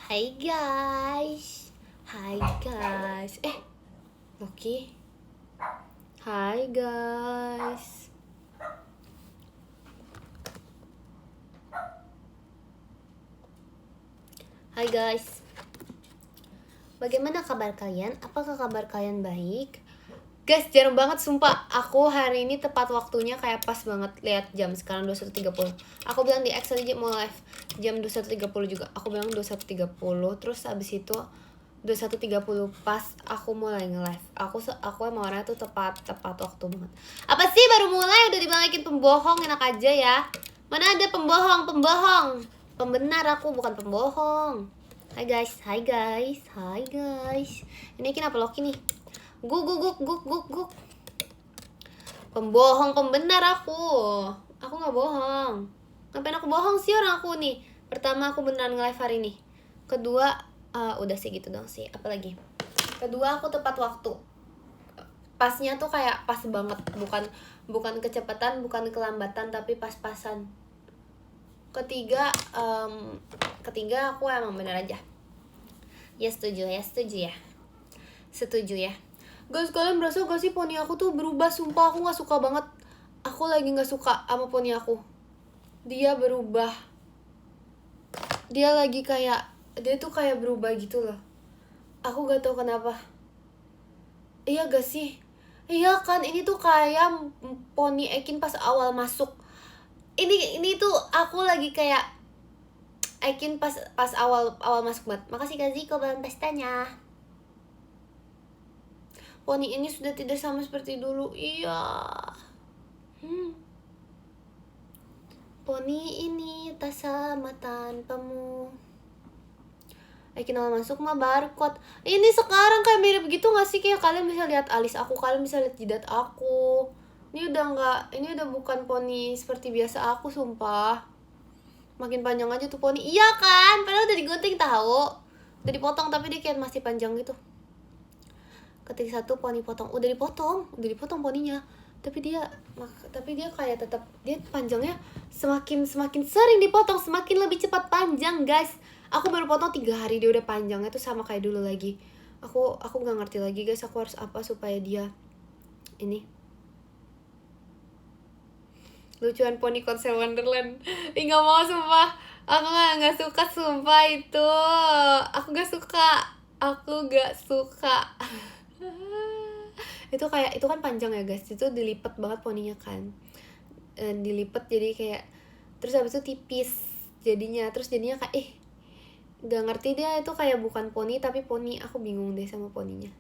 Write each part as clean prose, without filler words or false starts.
Hai guys. Hai guys. Loki. Hai guys. Hai guys. Bagaimana kabar kalian? Apakah kabar kalian baik? Guys, jarang banget sumpah. Aku hari ini tepat waktunya kayak pas banget. Lihat jam sekarang 21.30. Aku bilang di X tadi mau live jam 21.30 juga. Aku bilang 21.30. Terus abis itu 21.30 pas aku mulai nge-live. Aku emang orangnya tuh tepat waktu banget. Apa sih baru mulai udah dibalikin pembohong, enak aja ya. Mana ada pembohong. Pembenar aku, bukan pembohong. Hai guys. Ini kenapa Loki nih? Guk. Pembohong, pembenar aku. Aku nggak bohong. Ngapain aku bohong sih orang aku nih? Pertama aku beneran nge-live hari ini. Kedua, udah sih gitu dong sih. Apalagi? Kedua aku tepat waktu. Pasnya tuh kayak pas banget, bukan kecepatan, bukan kelambatan, tapi pas-pasan. Ketiga aku emang bener aja. Ya setuju ya. Guys, kalian berasa gak sih poni aku tuh berubah? Sumpah aku gak suka banget. Aku lagi gak suka sama poni aku. Dia berubah. Dia tuh kayak berubah gitu loh. Aku gak tahu kenapa. Iya gak sih? Iya kan, ini tuh kayak poni Ekin pas awal masuk. Ini tuh aku lagi kayak Ekin pas awal masuk banget. Makasih Kak Ziko bahan pestanya. Poni ini sudah tidak sama seperti dulu. Iya. Poni ini tak sama tanpamu. Ekin awal masuk mah barcode. Ini sekarang kayak mirip gitu gak sih? Kayak kalian bisa lihat alis aku, kalian bisa lihat jidat aku. Ini udah bukan poni seperti biasa aku, sumpah. Makin panjang aja tuh poni. Iya kan? Padahal udah digunting tahu. Udah dipotong tapi dia kayak masih panjang gitu. Ketik 1 poni potong. Udah dipotong poninya. Tapi dia kayak tetap dia panjangnya semakin sering dipotong semakin lebih cepat panjang, guys. Aku baru potong 3 hari dia udah panjangnya tuh sama kayak dulu lagi. Aku nggak ngerti lagi, guys. Aku harus apa supaya dia ini lucuan poni konser Wonderland. Ih nggak mau sumpah. Aku nggak suka sumpah itu. Aku nggak suka. Itu kan panjang ya guys, itu dilipet banget poninya kan, dilipet jadi kayak terus habis itu tipis jadinya kayak nggak ngerti dia itu kayak bukan poni tapi poni. Aku bingung deh sama poninya.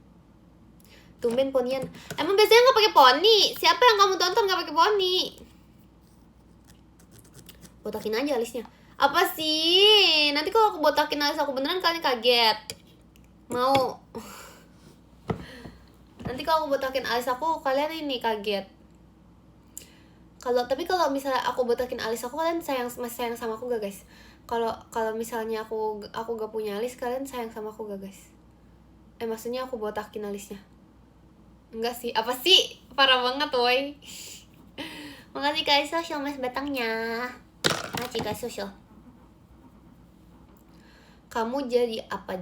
Tumben ponian, emang biasanya nggak pakai poni? Siapa yang kamu tonton nggak pakai poni? Botakin aja alisnya. Apa sih? Nanti kalau aku botakin alis aku beneran kalian kaget. Mau? Nanti kalau aku botakin alis aku kalian ini kaget. Tapi kalau misalnya aku botakin alis aku, kalian masih sayang sama aku gak guys? Kalau misalnya aku gak punya alis, kalian sayang sama aku gak guys? Maksudnya aku botakin alisnya. Enggak sih, apa sih? Parah banget woy. Makasih Kak Social mas batangnya. Makasih Kak Social. Kamu jadi apa?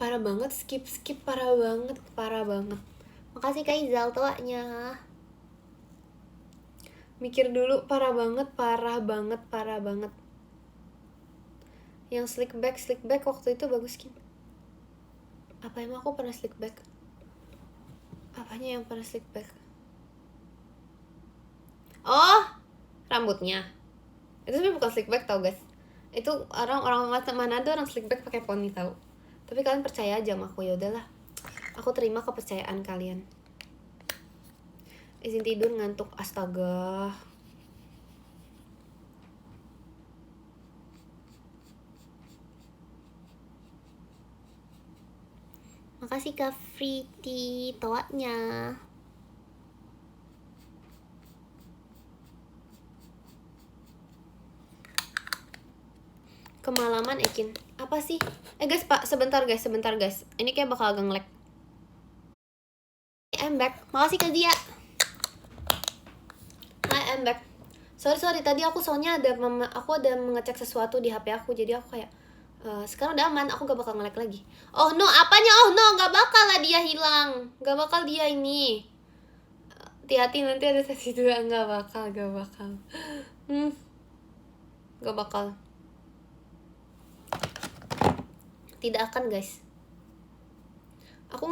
Parah banget, skip parah banget. Makasih Kak Izal toanya. Mikir dulu, parah banget. Yang slick back waktu itu bagus Kim. Apa emang aku pernah slick back? Apanya yang pernah slick back? Oh, rambutnya. Itu sebenarnya bukan slick back tau guys. Itu orang mana ada orang slick back pakai poni tau. Tapi kalian percaya aja sama aku, ya udahlah. Aku terima kepercayaan kalian. Izin tidur ngantuk, astaga. Makasih Kak Friti toanya. Kemalaman Ekin. Apa sih? Guys, Pak, sebentar guys. Ini kayak bakal agak nge-lag. I'm back. Makasih Kak Zia. Hi, I'm back. Sorry tadi aku soalnya aku ada mengecek sesuatu di HP aku, jadi aku kayak sekarang udah aman, aku gak bakal nge-lag lagi. Oh no, apanya? Oh no, gak bakal lah dia hilang, gak bakal dia ini. Hati-hati nanti ada sesi 2. Gak bakal gak bakal, tidak akan guys. Aku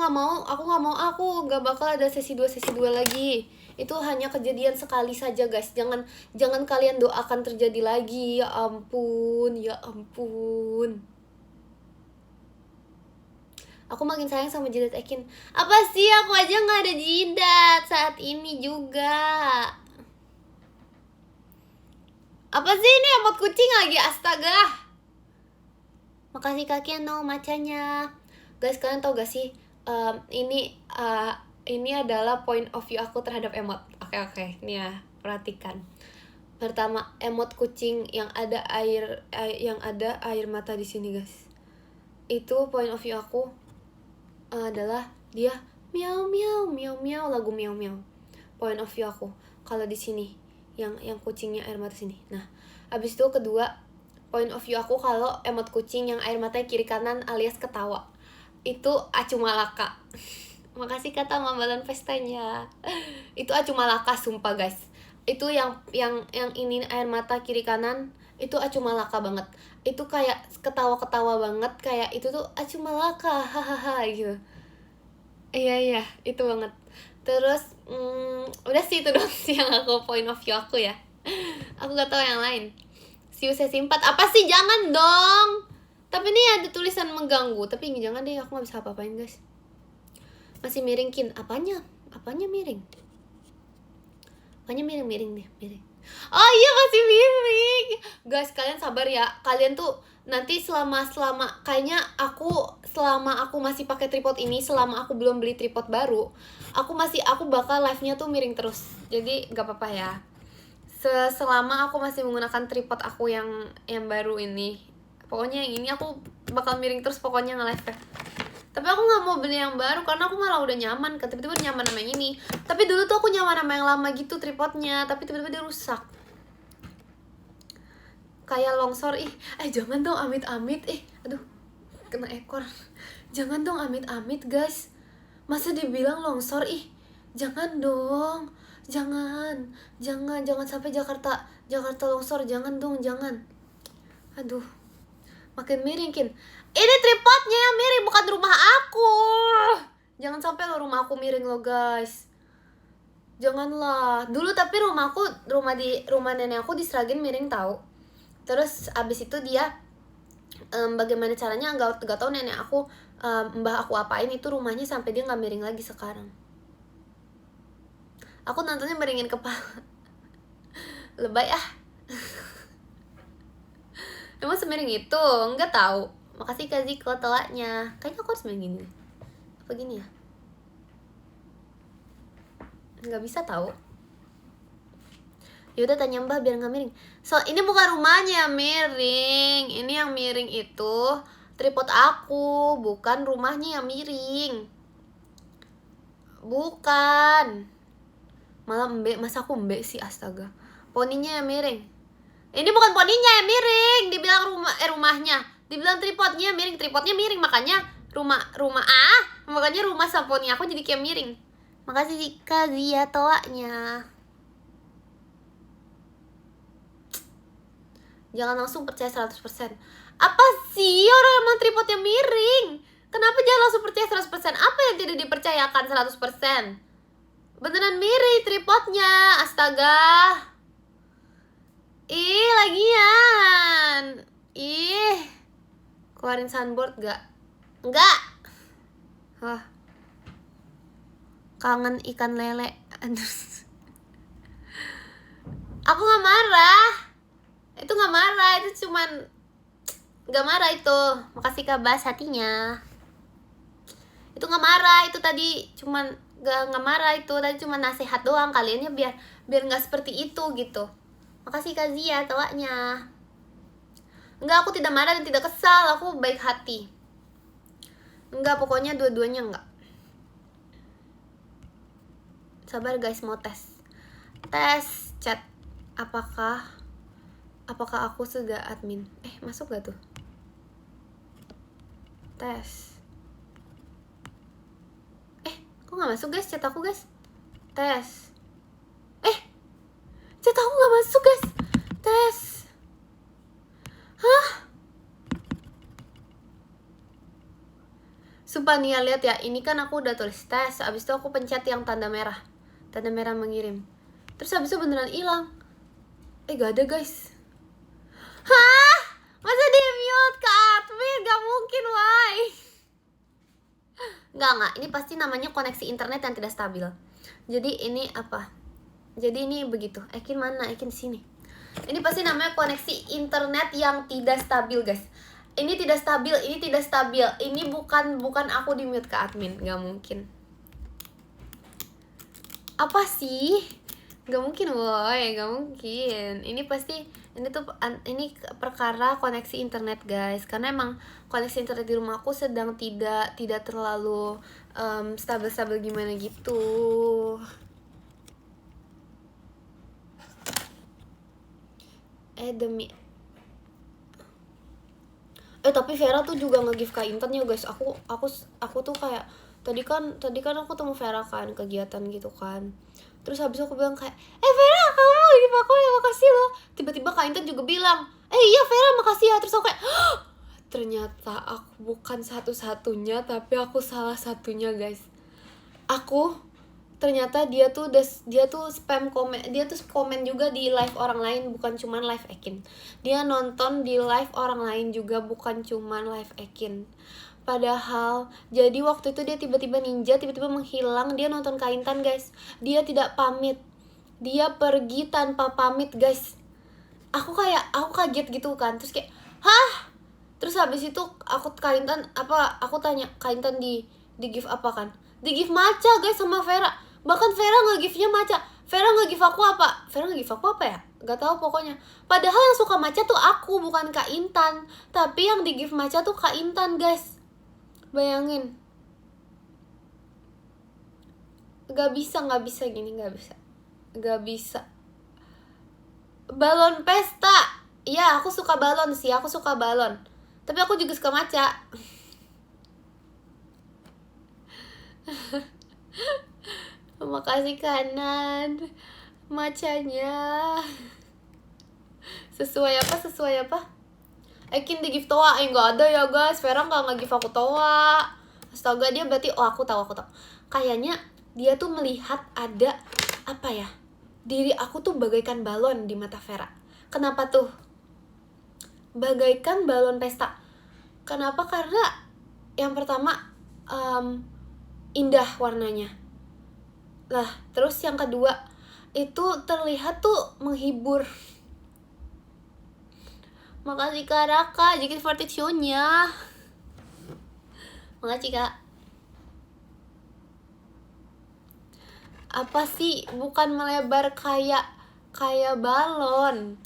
gak bakal ada sesi 2 lagi. Itu hanya kejadian sekali saja guys. Jangan kalian doakan terjadi lagi. Ya ampun. Aku makin sayang sama jidat Ekin. Apa sih, aku aja gak ada jidat saat ini juga. Apa sih ini, emot kucing lagi, astaga. Makasih kakek no macanya. Guys, kalian tau gak sih, ini adalah point of view aku terhadap emot. Oke, nih ya, perhatikan. Pertama, emot kucing yang ada air mata di sini guys. Itu point of view aku adalah dia miau miau lagu miau miau. Point of view aku kalau di sini yang kucingnya air mata sini. Nah, abis itu kedua, point of view aku kalau emot kucing yang air matanya kiri kanan alias ketawa. Itu Acu Malaka. Makasih kata mambalan pestanya. Itu Acu Malaka sumpah guys. Itu yang ini air mata kiri kanan, itu Acu Malaka banget. Itu kayak ketawa-ketawa banget, kayak itu tuh Acu Malaka, hahaha gitu. Iya, itu banget. Terus udah sih, itu dong sih yang aku point of view aku ya. Aku gak tahu yang lain. Siu sesi 4. Apa sih, jangan dong. Tapi ini ada tulisan mengganggu. Tapi jangan deh, aku gak bisa apa-apain guys. Masih miring Kin. Apanya miring? Apanya miring deh, miring. Oh iya, masih miring. Guys, kalian sabar ya. Kalian tuh nanti selama kayaknya selama aku masih pakai tripod ini, selama aku belum beli tripod baru, aku bakal live-nya tuh miring terus. Jadi gak apa-apa ya. Selama aku masih menggunakan tripod aku yang baru ini, pokoknya yang ini aku bakal miring terus pokoknya nge-live ya. Tapi aku gak mau beli yang baru karena aku malah udah nyaman kan. Tiba-tiba nyaman sama yang ini. Tapi dulu tuh aku nyaman sama yang lama gitu tripodnya, tapi tiba-tiba dia rusak. Kayak longsor. Jangan dong amit-amit. Aduh, kena ekor. Jangan dong amit-amit guys. Masa dibilang longsor. Jangan dong. Jangan sampai Jakarta longsor. Jangan dong, jangan. Aduh, makin miring Kin. Ini tripodnya yang miring, bukan rumah aku. Jangan sampai lo rumah aku miring lo guys. Janganlah. Dulu tapi rumah nenek aku di Sragen miring tahu. Terus abis itu dia bagaimana caranya gak tahu nenek aku, mbah aku apain itu rumahnya sampai dia nggak miring lagi sekarang. Aku nontonnya miringin kepala. Lebay Emang semiring itu? Enggak tahu. Makasih Kak Ziko telaknya. Kayaknya aku harus main gini. Apa gini ya? Nggak bisa tahu. Yaudah tanya Mbah biar nggak miring. So ini bukan rumahnya yang miring. Ini yang miring itu tripod aku, bukan rumahnya yang miring. Bukan. Malah masa aku sih, astaga. Poninya yang miring. Ini bukan poninya yang miring. Dibilang rumahnya. Dibilang tripodnya miring. Tripodnya miring, makanya makanya rumah sama poni aku jadi kayak miring. Makasih Kak Zia toaknya. Jangan langsung percaya 100%. Apa sih orang emang tripodnya miring? Kenapa jangan langsung percaya 100%? Apa yang tidak dipercayakan 100%? Beneran miring tripodnya. Astaga. Lagian. Keluarin soundboard gak? Enggak. Wah. Kangen ikan lele. Aku gak marah. Itu gak marah. Itu cuman gak marah itu. Makasih Kak Bas hatinya. Itu gak marah. Itu tadi cuman gak marah itu. Tadi cuma nasihat doang. Kaliannya biar gak seperti itu gitu. Makasih Kak Zia tawaknya. Enggak, aku tidak marah dan tidak kesal. Aku baik hati. Enggak, pokoknya dua-duanya enggak. Sabar guys, mau tes chat. Apakah aku sudah admin? Masuk gak tuh? Tes. Kok gak masuk guys chat aku guys? Tes. Chat aku gak masuk guys. Tes. Hah? Sumpah nih ya, lihat ya. Ini kan aku udah tulis tes. Abis itu aku pencet yang tanda merah. Tanda merah mengirim. Terus abis itu beneran hilang. Gak ada guys. Hah? Masa di mute ke admin? Gak mungkin, why? Enggak. Ini pasti namanya koneksi internet yang tidak stabil. Jadi ini apa? Jadi ini begitu. Ekin mana? Ekin sini. Ini pasti namanya koneksi internet yang tidak stabil, guys. Ini tidak stabil, ini tidak stabil. Ini bukan aku di mute ke admin, gak mungkin. Apa sih? Gak mungkin, woy, gak mungkin. Ini pasti ini perkara koneksi internet, guys. Karena emang koneksi internet di rumah aku sedang tidak terlalu stabil gimana gitu. Tapi Vera tuh juga nge-give Kak Intan ya guys. Aku tuh kayak tadi kan aku temu Vera kan kegiatan gitu kan. Terus habis aku bilang kayak, Vera kamu give aku ya, makasih loh. Tiba-tiba Kak Intan juga bilang, iya Vera makasih ya. Terus aku kayak, ternyata aku bukan satu-satunya, tapi aku salah satunya guys. Ternyata dia tuh spam komen, dia tuh komen juga di live orang lain, bukan cuman live Ekin. Dia nonton di live orang lain juga, bukan cuman live Ekin. Padahal jadi waktu itu dia tiba-tiba ninja, tiba-tiba menghilang. Dia nonton Kak Intan guys. Dia tidak pamit, dia pergi tanpa pamit guys. Aku kaget gitu kan. Terus kayak, hah? Terus habis itu aku tanya Kak Intan di give apa kan? Di give matcha guys sama Vera. Bahkan Vera nge-give-nya matcha. Vera nge-give aku apa? Ya? Gak tahu pokoknya. Padahal yang suka matcha tuh aku, bukan Kak Intan. Tapi yang di give matcha tuh Kak Intan guys. Bayangin. Gak bisa gini, gak bisa. Balon pesta. Iya, aku suka balon sih, tapi aku juga suka matcha. Makasih kanan matchanya. Sesuai apa? Ekin di give toa. Nggak ada ya guys. Vera nggak nge-give aku toa. Astaga, dia berarti aku tahu. Kayaknya dia tuh melihat ada apa ya? Diri aku tuh bagaikan balon di mata Vera. Kenapa tuh? Bagaikan balon pesta. Kenapa? Karena yang pertama indah warnanya. Lah, terus yang kedua itu terlihat tuh menghibur. Makasih Kak Raka, JKT Fortune-nya. Makasih Kak. Apa sih? Bukan melebar kayak balon.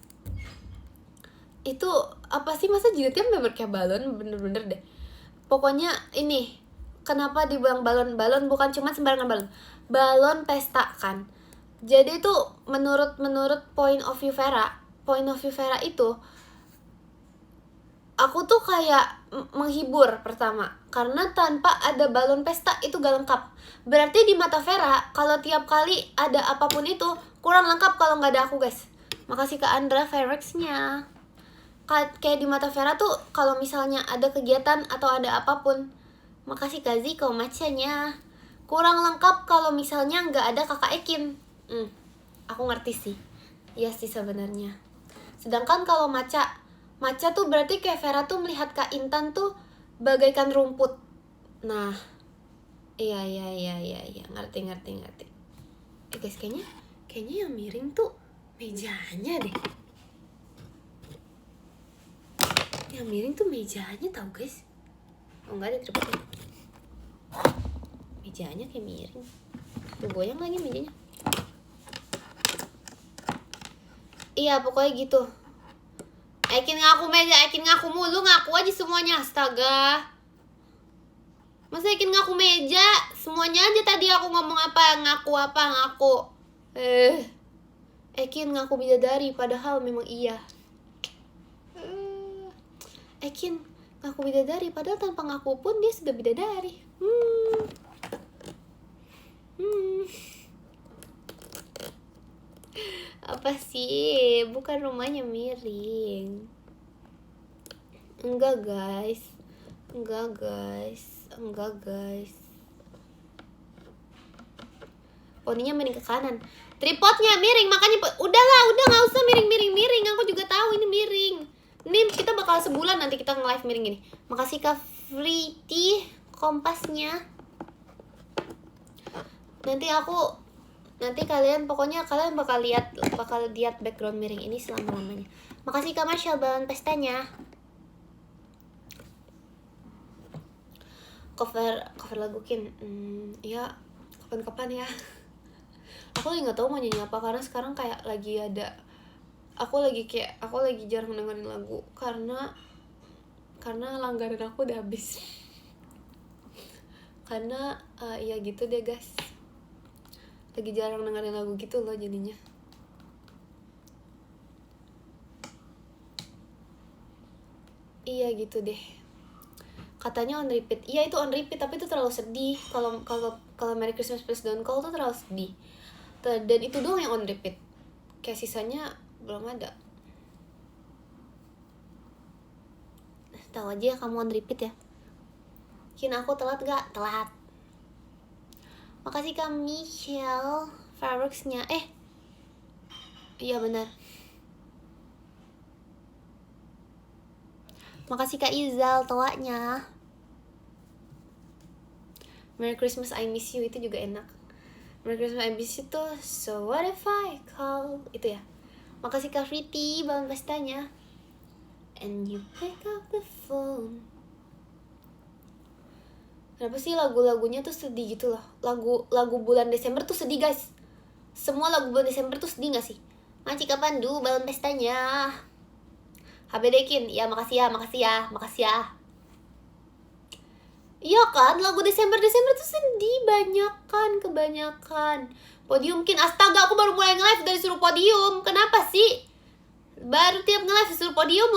Itu apa sih, masa jidatnya melebar kayak balon? Bener-bener deh. Pokoknya ini, kenapa dibilang balon? Balon bukan cuma sembarangan balon. Balon pesta kan. Jadi itu menurut point of view Vera itu, aku tuh kayak menghibur pertama, karena tanpa ada balon pesta itu gak lengkap. Berarti di mata Vera, kalau tiap kali ada apapun itu kurang lengkap kalau gak ada aku guys. Makasih Kak Andra Ferex-nya. Kayak di mata Vera tuh kalau misalnya ada kegiatan atau ada apapun, makasih Kak Ziko matchanya, kurang lengkap kalau misalnya gak ada Kakak Ekin. Aku ngerti sih. Iya sih sebenarnya. Sedangkan kalau matcha tuh berarti kayak Vera tuh melihat Kak Intan tuh bagaikan rumput. Nah, iya, ngerti. Guys, kayaknya yang miring tuh mejanya deh. Yang miring tuh mejanya tau guys. Oh enggak ada tripodnya. Mejanya kayak miring. Tuh goyang lagi mejanya. Iya pokoknya gitu. Ekin ngaku meja, Ekin ngaku mulu, ngaku aja semuanya, astaga. Masa Ekin ngaku meja? Semuanya aja tadi aku ngomong apa, ngaku. Ekin ngaku bidadari padahal memang iya. Ekin ngaku bidadari padahal tanpa ngaku pun dia sudah bidadari. Apa sih? Bukan rumahnya miring. Enggak guys. Poninya miring ke kanan. Tripodnya miring, makanya udahlah, udah nggak usah miring. Aku juga tahu ini miring. Ini kita bakal sebulan nanti kita nge-live miring gini. Makasih Kak Friti kompasnya. Nanti kalian bakal lihat background miring ini selama-lamanya. Makasih Kak Marshall balon pestanya. Cover lagu Kin. Ya kapan ya. Aku lagi nggak tahu mau nyanyi apa karena sekarang kayak lagi ada. Aku lagi jarang dengerin lagu karena langganan aku udah habis. Karena ya gitu deh guys. Lagi jarang dengerin lagu gitu loh jadinya. Iya gitu deh. Katanya on repeat. Iya itu on repeat tapi itu terlalu sedih. Kalau Merry Christmas Please Don't Call tuh terlalu sedih. Dan itu doang yang on repeat. Kayak sisanya belum ada. Tahu aja ya kamu on repeat ya. Kin aku telat gak? Telat. Makasih Kak Michelle fireworksnya. Iya benar. Makasih Kak Izal toanya. Merry Christmas I Miss You itu juga enak. Merry Christmas I Miss You tuh So What If I Call itu ya. Makasih Kak Friti balon pestanya. And you pick up the phone. Kenapa sih lagu-lagunya tuh sedih gitu loh. Lagu bulan Desember tuh sedih guys. Semua lagu bulan Desember tuh sedih gak sih? Makasih Kak Pandu balon pestanya. HBD-kin, ya makasih ya. Iya kan, lagu Desember tuh sedih kebanyakan. Podium Kin, astaga aku baru mulai nge-live dari suruh podium. Kenapa sih? Baru tiap nge-live suruh podium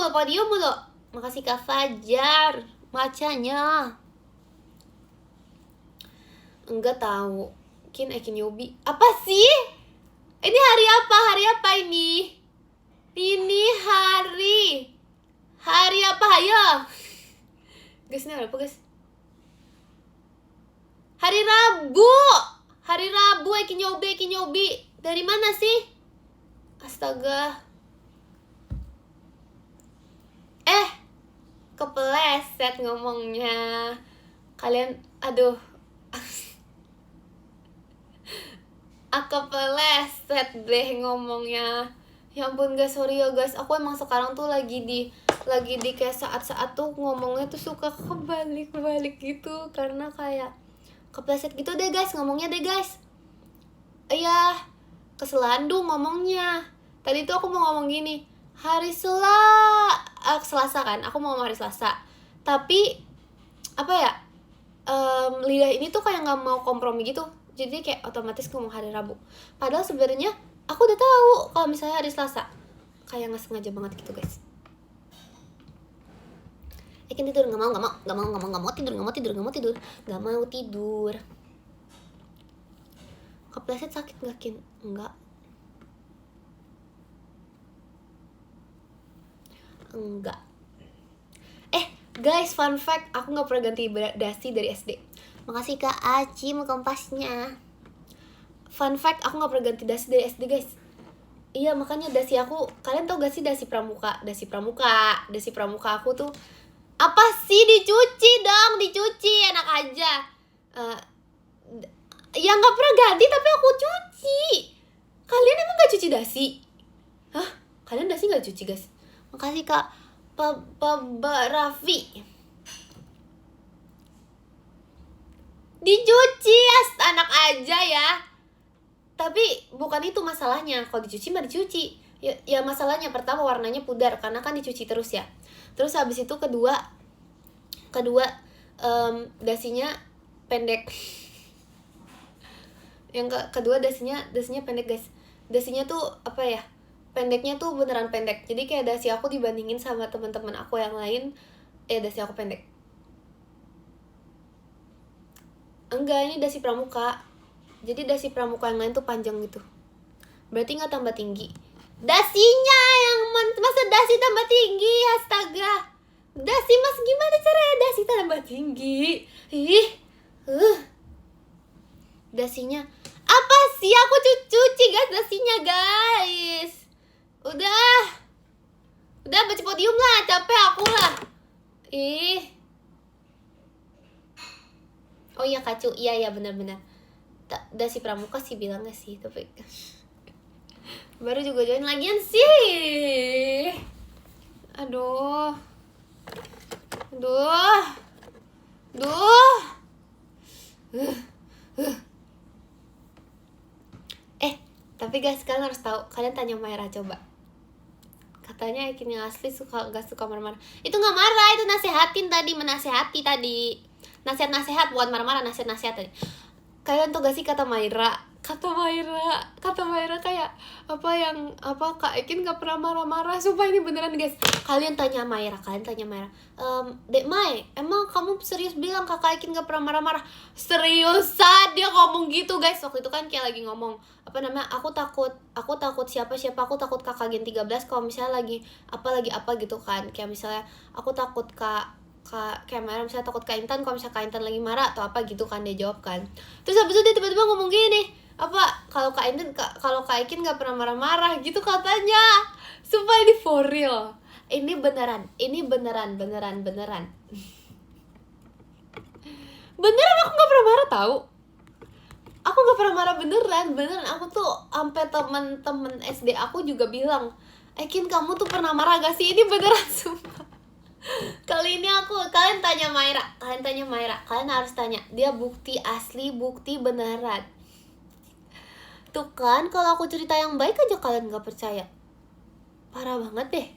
mulu. Makasih Kak Fajar, macanya. Enggak tahu. Kin Yobi. Apa sih? Ini hari apa ini? Ini hari apa ayo? Guys, ini apa guys? Hari Rabu Ekin Yobi. Dari mana sih? Astaga. Kepeleset ngomongnya. Kalian aduh. Kepeleset deh ngomongnya. Ya ampun guys, sorry ya guys. Aku emang sekarang tuh lagi di kayak saat-saat tuh ngomongnya tuh suka kebalik gitu karena kayak kepleset gitu deh guys ngomongnya deh guys. Iya, keselandung ngomongnya. Tadi tuh aku mau ngomong gini, Selasa kan, aku mau ngomong hari Selasa. Tapi apa ya, lidah ini tuh kayak nggak mau kompromi gitu. Jadi kayak otomatis ngomong hari Rabu. Padahal sebenarnya aku udah tahu kalau misalnya hari Selasa. Kayak nggak sengaja banget gitu guys. Ekin tidur nggak mau tidur. Nggak mau tidur. Kepleset sakit nggak Kin? Enggak. Guys, fun fact, aku nggak pernah ganti dasi dari SD. Makasih Kak Acim kompasnya. Fun fact, aku nggak pernah ganti dasi dari SD guys. Iya makanya dasi aku, kalian tau gak sih dasi pramuka aku tuh apa sih? Dicuci enak aja. Ya nggak pernah ganti tapi aku cuci. Kalian emang nggak cuci dasi? Hah? Kalian dasi nggak cuci guys? Makasih Kak Raffi. Dicuci anak aja ya. Tapi bukan itu masalahnya. Kalau dicuci mah dicuci. Ya masalahnya pertama warnanya pudar karena kan dicuci terus ya. Terus habis itu kedua dasinya pendek. Yang kedua dasinya pendek guys. dasinya tuh apa ya, pendeknya tuh beneran pendek. Jadi kayak dasi aku dibandingin sama teman-teman aku yang lain, dasi aku pendek. Enggak, ini dasi pramuka. Jadi dasi pramuka yang lain tuh panjang gitu. Berarti nggak tambah tinggi. Dasinya yang masa dasi tambah tinggi, astaga. Dasi mas gimana caranya dasi tambah tinggi? Dasinya apa sih, aku cuci guys dasinya guys. Udah baca podium lah, capek aku lah. Oh iya kacu, iya benar-benar. Dasi pramuka sih bilangnya sih, tapi baru juga join lagian sih. Aduh. Tapi guys, kalian harus tahu, kalian tanya Maira coba. Katanya Ekin yang asli gak suka marah-marah. Itu gak marah, itu nasehatin tadi, menasehati tadi. Nasihat-nasihat, bukan marah-marah, nasihat-nasihat tadi. Kalian tau gak sih kata Maira kayak Kak Ekin gak pernah marah-marah. Sumpah ini beneran guys. Kalian tanya Maira, Dek Mai, emang kamu serius bilang Kakak Ekin gak pernah marah-marah? Seriusan dia ngomong gitu guys. Waktu itu kan kayak lagi ngomong aku takut siapa aku takut kakak Gen 13 kalau misalnya lagi apa gitu kan. Kayak misalnya aku takut kayak Maira misalnya takut Kak Intan kalau misalnya Kak Intan lagi marah atau apa gitu kan, dia jawab kan. Terus habis itu dia tiba-tiba ngomong gini, kalau Kak Ekin gak pernah marah-marah gitu katanya. Sumpah ini for real, ini beneran beneran aku gak pernah marah tahu. Aku gak pernah marah beneran. Aku tuh sampai temen SD aku juga bilang, Ekin kamu tuh pernah marah gak sih? Ini beneran sumpah. Kali ini kalian tanya Maira, kalian harus tanya dia, bukti asli, bukti beneran. Tuh kan, kalau aku cerita yang baik aja kalian gak percaya. Parah banget deh.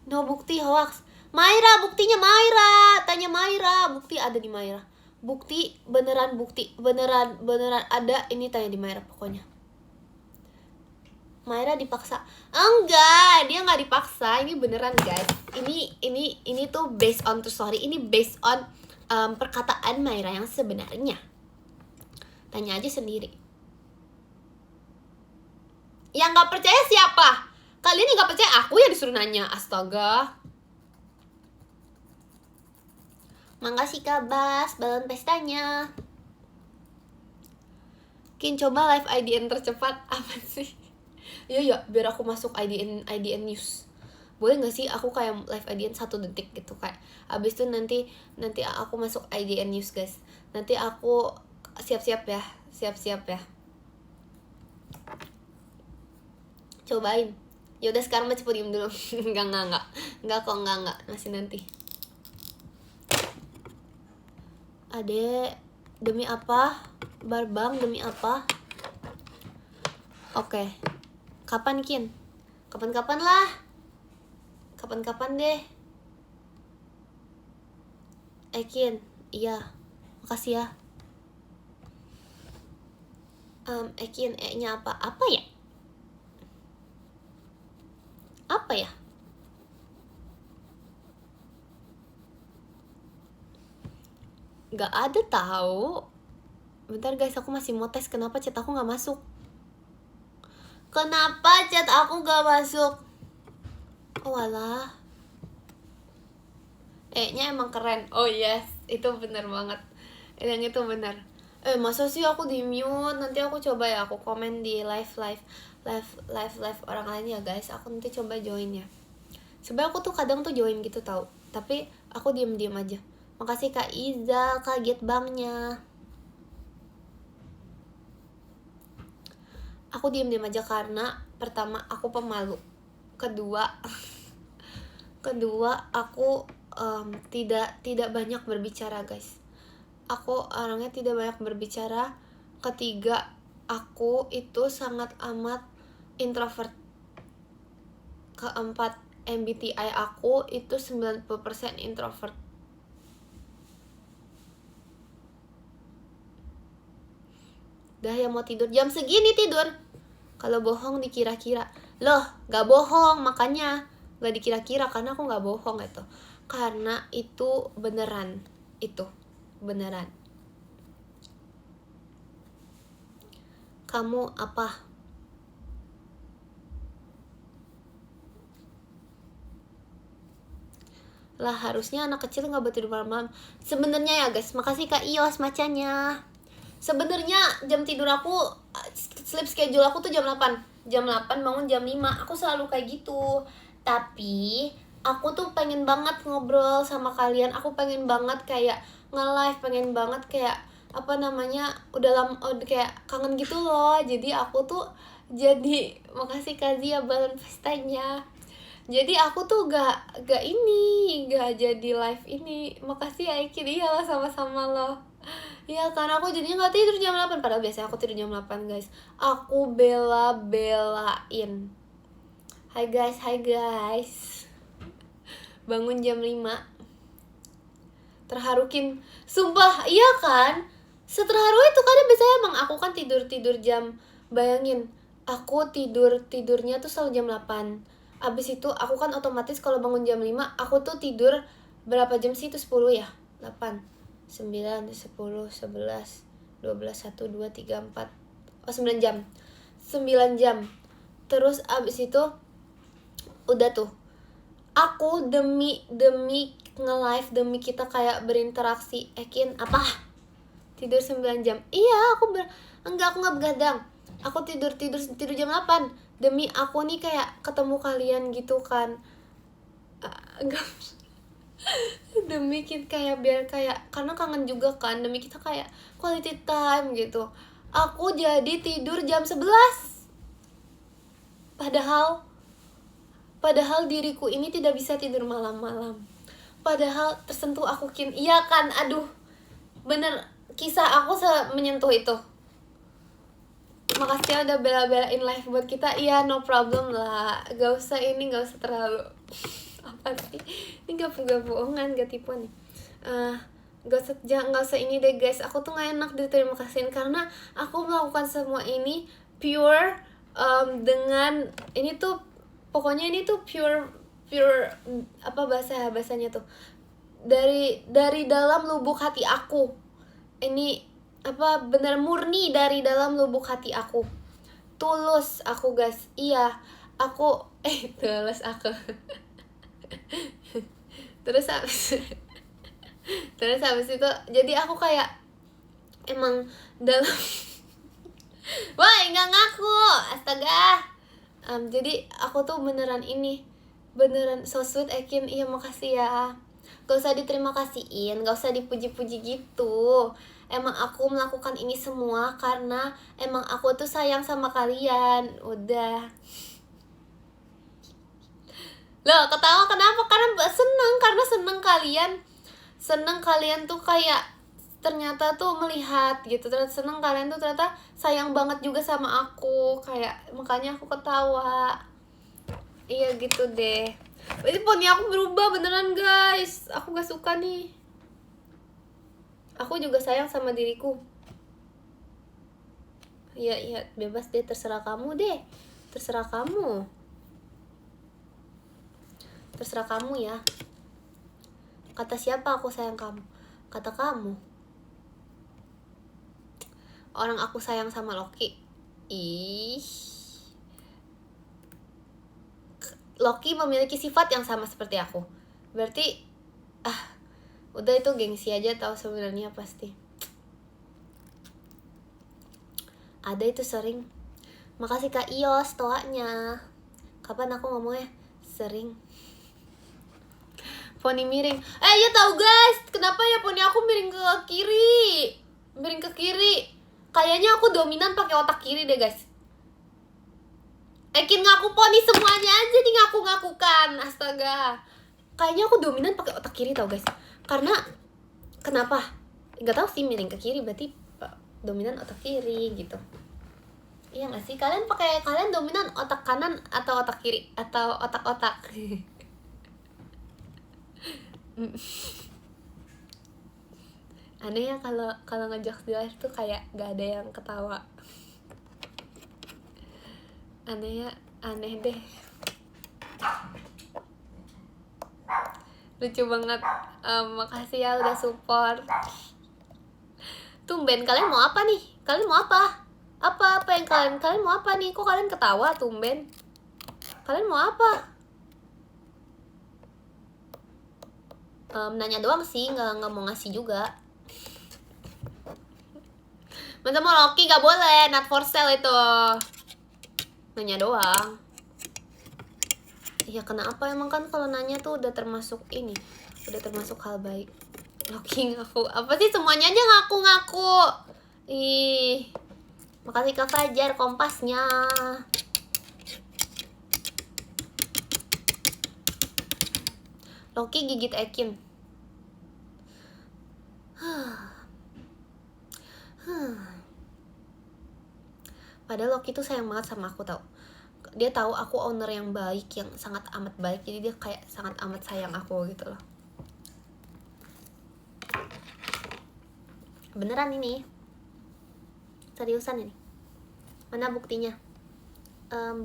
No bukti hoax. Maira, buktinya Maira. Tanya Maira, bukti ada di Maira. Bukti beneran ada. Ini tanya di Maira pokoknya. Maira dipaksa. Enggak, dia nggak dipaksa. Ini beneran guys. Ini tuh based on true story. Ini based on perkataan Maira yang sebenarnya. Tanya aja sendiri. Yang nggak percaya siapa? Kalian yang nggak percaya aku yang disuruh nanya. Astaga. Makasih Kak Bas, balon pestanya. Kin coba live IDN tercepat apa sih? Iya, biar aku masuk IDN news. Boleh gak sih aku kayak live IDN 1 detik gitu kayak. Abis itu nanti aku masuk IDN news guys. Nanti aku siap-siap ya. Cobain. Yaudah sekarang baca podium dulu. Enggak kok, masih nanti. Adek, demi apa? Barbang, demi apa? Oke. Kapan Kin? Kapan-kapan lah. Kapan-kapan deh. Kin, iya. Makasih ya. Kin, nya apa? Apa ya? Gak ada tahu. Bentar guys, aku masih mau tes kenapa chat aku gak masuk. Kenapa chat aku gak masuk? Oh alah. Nya emang keren. Oh yes, itu bener banget. Yang itu bener. Masa sih aku di mute? Nanti aku coba ya, aku komen di live orang lain ya guys. Aku nanti coba join ya. Sebenarnya aku tuh kadang tuh join gitu tau, tapi aku diem aja. Makasih Kak Iza, kaget bangnya. Aku diem aja karena pertama aku pemalu. Kedua aku tidak banyak berbicara guys. Aku orangnya tidak banyak berbicara. Ketiga, aku itu sangat amat introvert. Keempat, MBTI aku itu 90% introvert. Dah yang mau tidur jam segini tidur. Kalau bohong dikira-kira. Loh, gak bohong, makanya gak dikira-kira karena aku gak bohong itu. Karena itu beneran. Itu beneran. Kamu apa? Lah harusnya anak kecil gak boleh tidur malam-malam. Sebenarnya ya guys, makasih Kak Ios macanya. Sebenarnya jam tidur aku, sleep schedule aku tuh jam 8. Jam 8 bangun jam 5. Aku selalu kayak gitu. Tapi aku tuh pengen banget ngobrol sama kalian. Aku pengen banget kayak nge-live, pengen banget kayak apa namanya, udah kayak kangen gitu loh. Jadi aku tuh jadi makasih Kak Zia balon pestanya. Jadi aku tuh gak jadi live ini. Makasih ya Ikin, iyalah sama-sama loh. Iya kan aku jadinya gak tidur jam 8. Padahal biasanya aku tidur jam 8 guys. Aku bela-belain. Hai guys. Bangun jam 5. Terharukin. Sumpah, iya kan? Seterharu itu kadang biasanya emang aku kan tidur jam. Bayangin, aku tidurnya tuh selalu jam 8. Abis itu aku kan otomatis kalau bangun jam 5, aku tuh tidur berapa jam sih itu? 10 ya? 8 9, 10, 11, 12, 1, 2, 3, 4. Oh, 9 jam. 9 jam. Terus abis itu udah tuh. Aku demi nge-live, demi kita kayak berinteraksi. Ekin, apa? Tidur 9 jam. Iya, aku enggak begadang. Aku tidur jam 8. Demi aku nih kayak ketemu kalian gitu kan. Enggak. Demi kita kayak biar kayak karena kangen juga kan, demi kita kayak quality time gitu. Aku jadi tidur jam 11. Padahal diriku ini tidak bisa tidur malam-malam. Padahal tersentuh aku Kin. Iya kan, aduh. Bener, kisah aku menyentuh itu. Makasih ya udah bela-belain live buat kita. Iya, no problem lah. Gak usah terlalu apa sih, ini gak bohongan, gak tipuan nih. Gak usah ini deh guys. Aku tuh gak enak diterima kasihin karena aku melakukan semua ini pure dengan ini tuh pokoknya ini tuh pure apa bahasanya tuh dari dalam lubuk hati aku. Ini apa bener murni dari dalam lubuk hati aku. Tulus aku guys. Iya, aku tulus aku. terus habis itu jadi aku kayak emang dalam wah nggak ngaku, astaga. Jadi aku tuh beneran so sweet Ekin. Iya makasih ya, gak usah diterima kasihin, gak usah dipuji-puji gitu. Emang aku melakukan ini semua karena emang aku tuh sayang sama kalian. Udah. Loh, ketawa kenapa? Karena seneng kalian tuh kayak ternyata tuh melihat gitu. Ternyata seneng kalian tuh ternyata sayang banget juga sama aku. Kayak makanya aku ketawa. Iya gitu deh. Ini poni aku berubah beneran guys. Aku gak suka nih. Aku juga sayang sama diriku. Iya bebas deh, terserah kamu deh. Terserah kamu ya. Kata siapa aku sayang kamu? Kata kamu. Orang aku sayang sama Loki. Loki memiliki sifat yang sama seperti aku. Berarti udah itu gengsi aja, tahu sebenarnya pasti. Ada itu sering. Makasih Kak Ios toanya. Kapan aku ngomongnya? Sering. Poni miring. Ya tahu guys, kenapa ya poni aku miring ke kiri? Kayaknya aku dominan pakai otak kiri deh guys. Ekin ngaku poni semuanya aja nih ngaku-ngakukan. Astaga. Kayaknya aku dominan pakai otak kiri tau guys. Karena kenapa? Enggak tahu sih, miring ke kiri berarti dominan otak kiri gitu. Iya nggak sih? Kalian dominan otak kanan atau otak kiri atau otak-otak? Aneh ya kalau ngejokes di live tuh kayak gak ada yang ketawa. Aneh ya, aneh deh. Lucu banget. Makasih ya udah support. Tumben, kalian mau apa nih? Kalian mau apa? Apa yang kalian mau apa nih? Kok kalian ketawa tumben? Kalian mau apa? Nanya doang sih, nggak mau ngasih juga. Masa mau Loki gak boleh, not for sale itu. Nanya doang. Ya kenapa emang kan kalau nanya tuh udah termasuk ini, udah termasuk hal baik. Loki ngaku, apa sih semuanya aja ngaku-ngaku. Ih, makasih Kak Fajar kompasnya. Loki gigit Ekin. Padahal Loki tuh sayang banget sama aku tau. Dia tahu aku owner yang baik, yang sangat amat baik, jadi dia kayak sangat amat sayang aku gitu loh. Beneran ini, seriusan ini. Mana buktinya?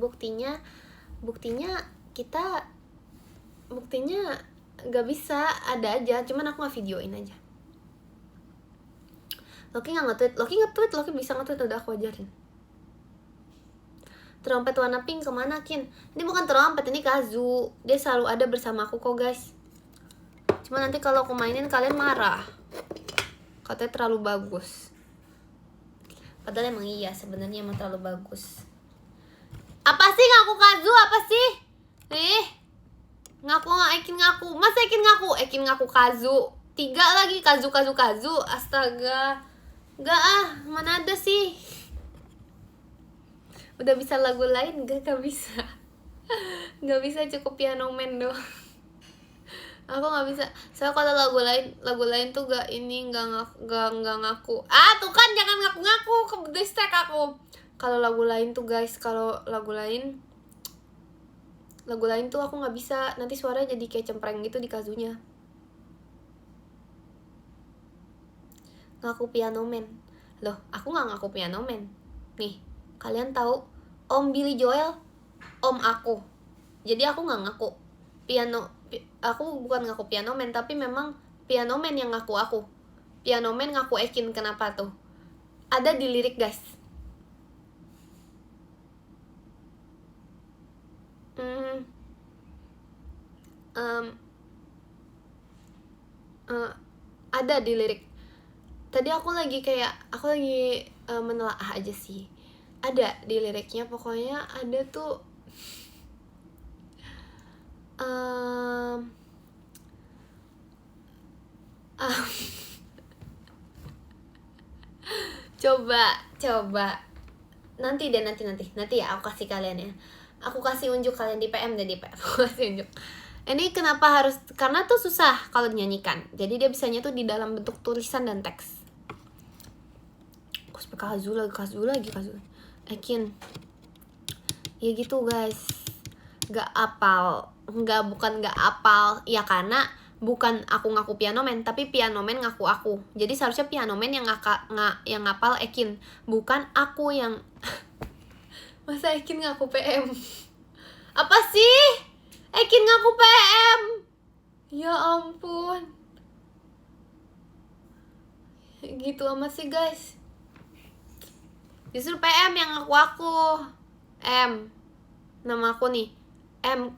Buktinya kita, buktinya nggak bisa, ada aja, cuman aku nggak videoin aja. Loki nggak nge-tweet, Loki bisa nge-tweet, udah aku ajarin. Trompet warna pink kemana Kin? Ini bukan trompet, ini Kazu. Dia selalu ada bersama aku kok guys. Cuma nanti kalau aku mainin kalian marah, katanya terlalu bagus. Padahal emang iya, sebenarnya emang terlalu bagus. Apa sih ngaku Kazu? Apa sih? Ngaku Ekin ngaku. Masa Ekin ngaku? Ekin ngaku Kazu. 3 lagi Kazu. Astaga. Enggak mana ada sih. Udah bisa lagu lain gak bisa. Gak bisa, cukup Piano Man doang. Aku nggak bisa. Soalnya kalau lagu lain tuh gak ngaku. Tuh kan jangan ngaku-ngaku, ke-distract aku. Kalau lagu lain tuh guys, kalau lagu lain tuh aku nggak bisa. Nanti suaranya jadi kayak cempreng gitu di Kazunya. Ngaku Piano Man. Loh, aku nggak ngaku Piano Man. Nih, kalian tahu Om Billy Joel, om aku. Jadi aku nggak ngaku aku bukan ngaku Piano Man, tapi memang Piano Man yang ngaku aku. Piano Man ngaku Ekin. Kenapa tuh? Ada di lirik guys. Ada di lirik. Tadi aku lagi menelaah aja sih. Ada di liriknya, pokoknya ada tuh coba nanti ya aku kasih kalian ya. Aku kasih unjuk kalian di PM deh, aku kasih unjuk. Ini kenapa harus, karena tuh susah kalau dinyanyikan. Jadi dia bisanya tuh di dalam bentuk tulisan dan teks. Kazu lagi Ekin. Ya gitu guys. Bukan gak apal. Ya karena bukan aku ngaku Piano Man, tapi Piano Man ngaku aku. Jadi seharusnya Piano Man yang ngapal Ekin, bukan aku yang masa Ekin ngaku PM. Apa sih? Ekin ngaku PM. Ya ampun. Gitu amat sih guys. Justru PM yang ngaku aku. M. Nama aku nih.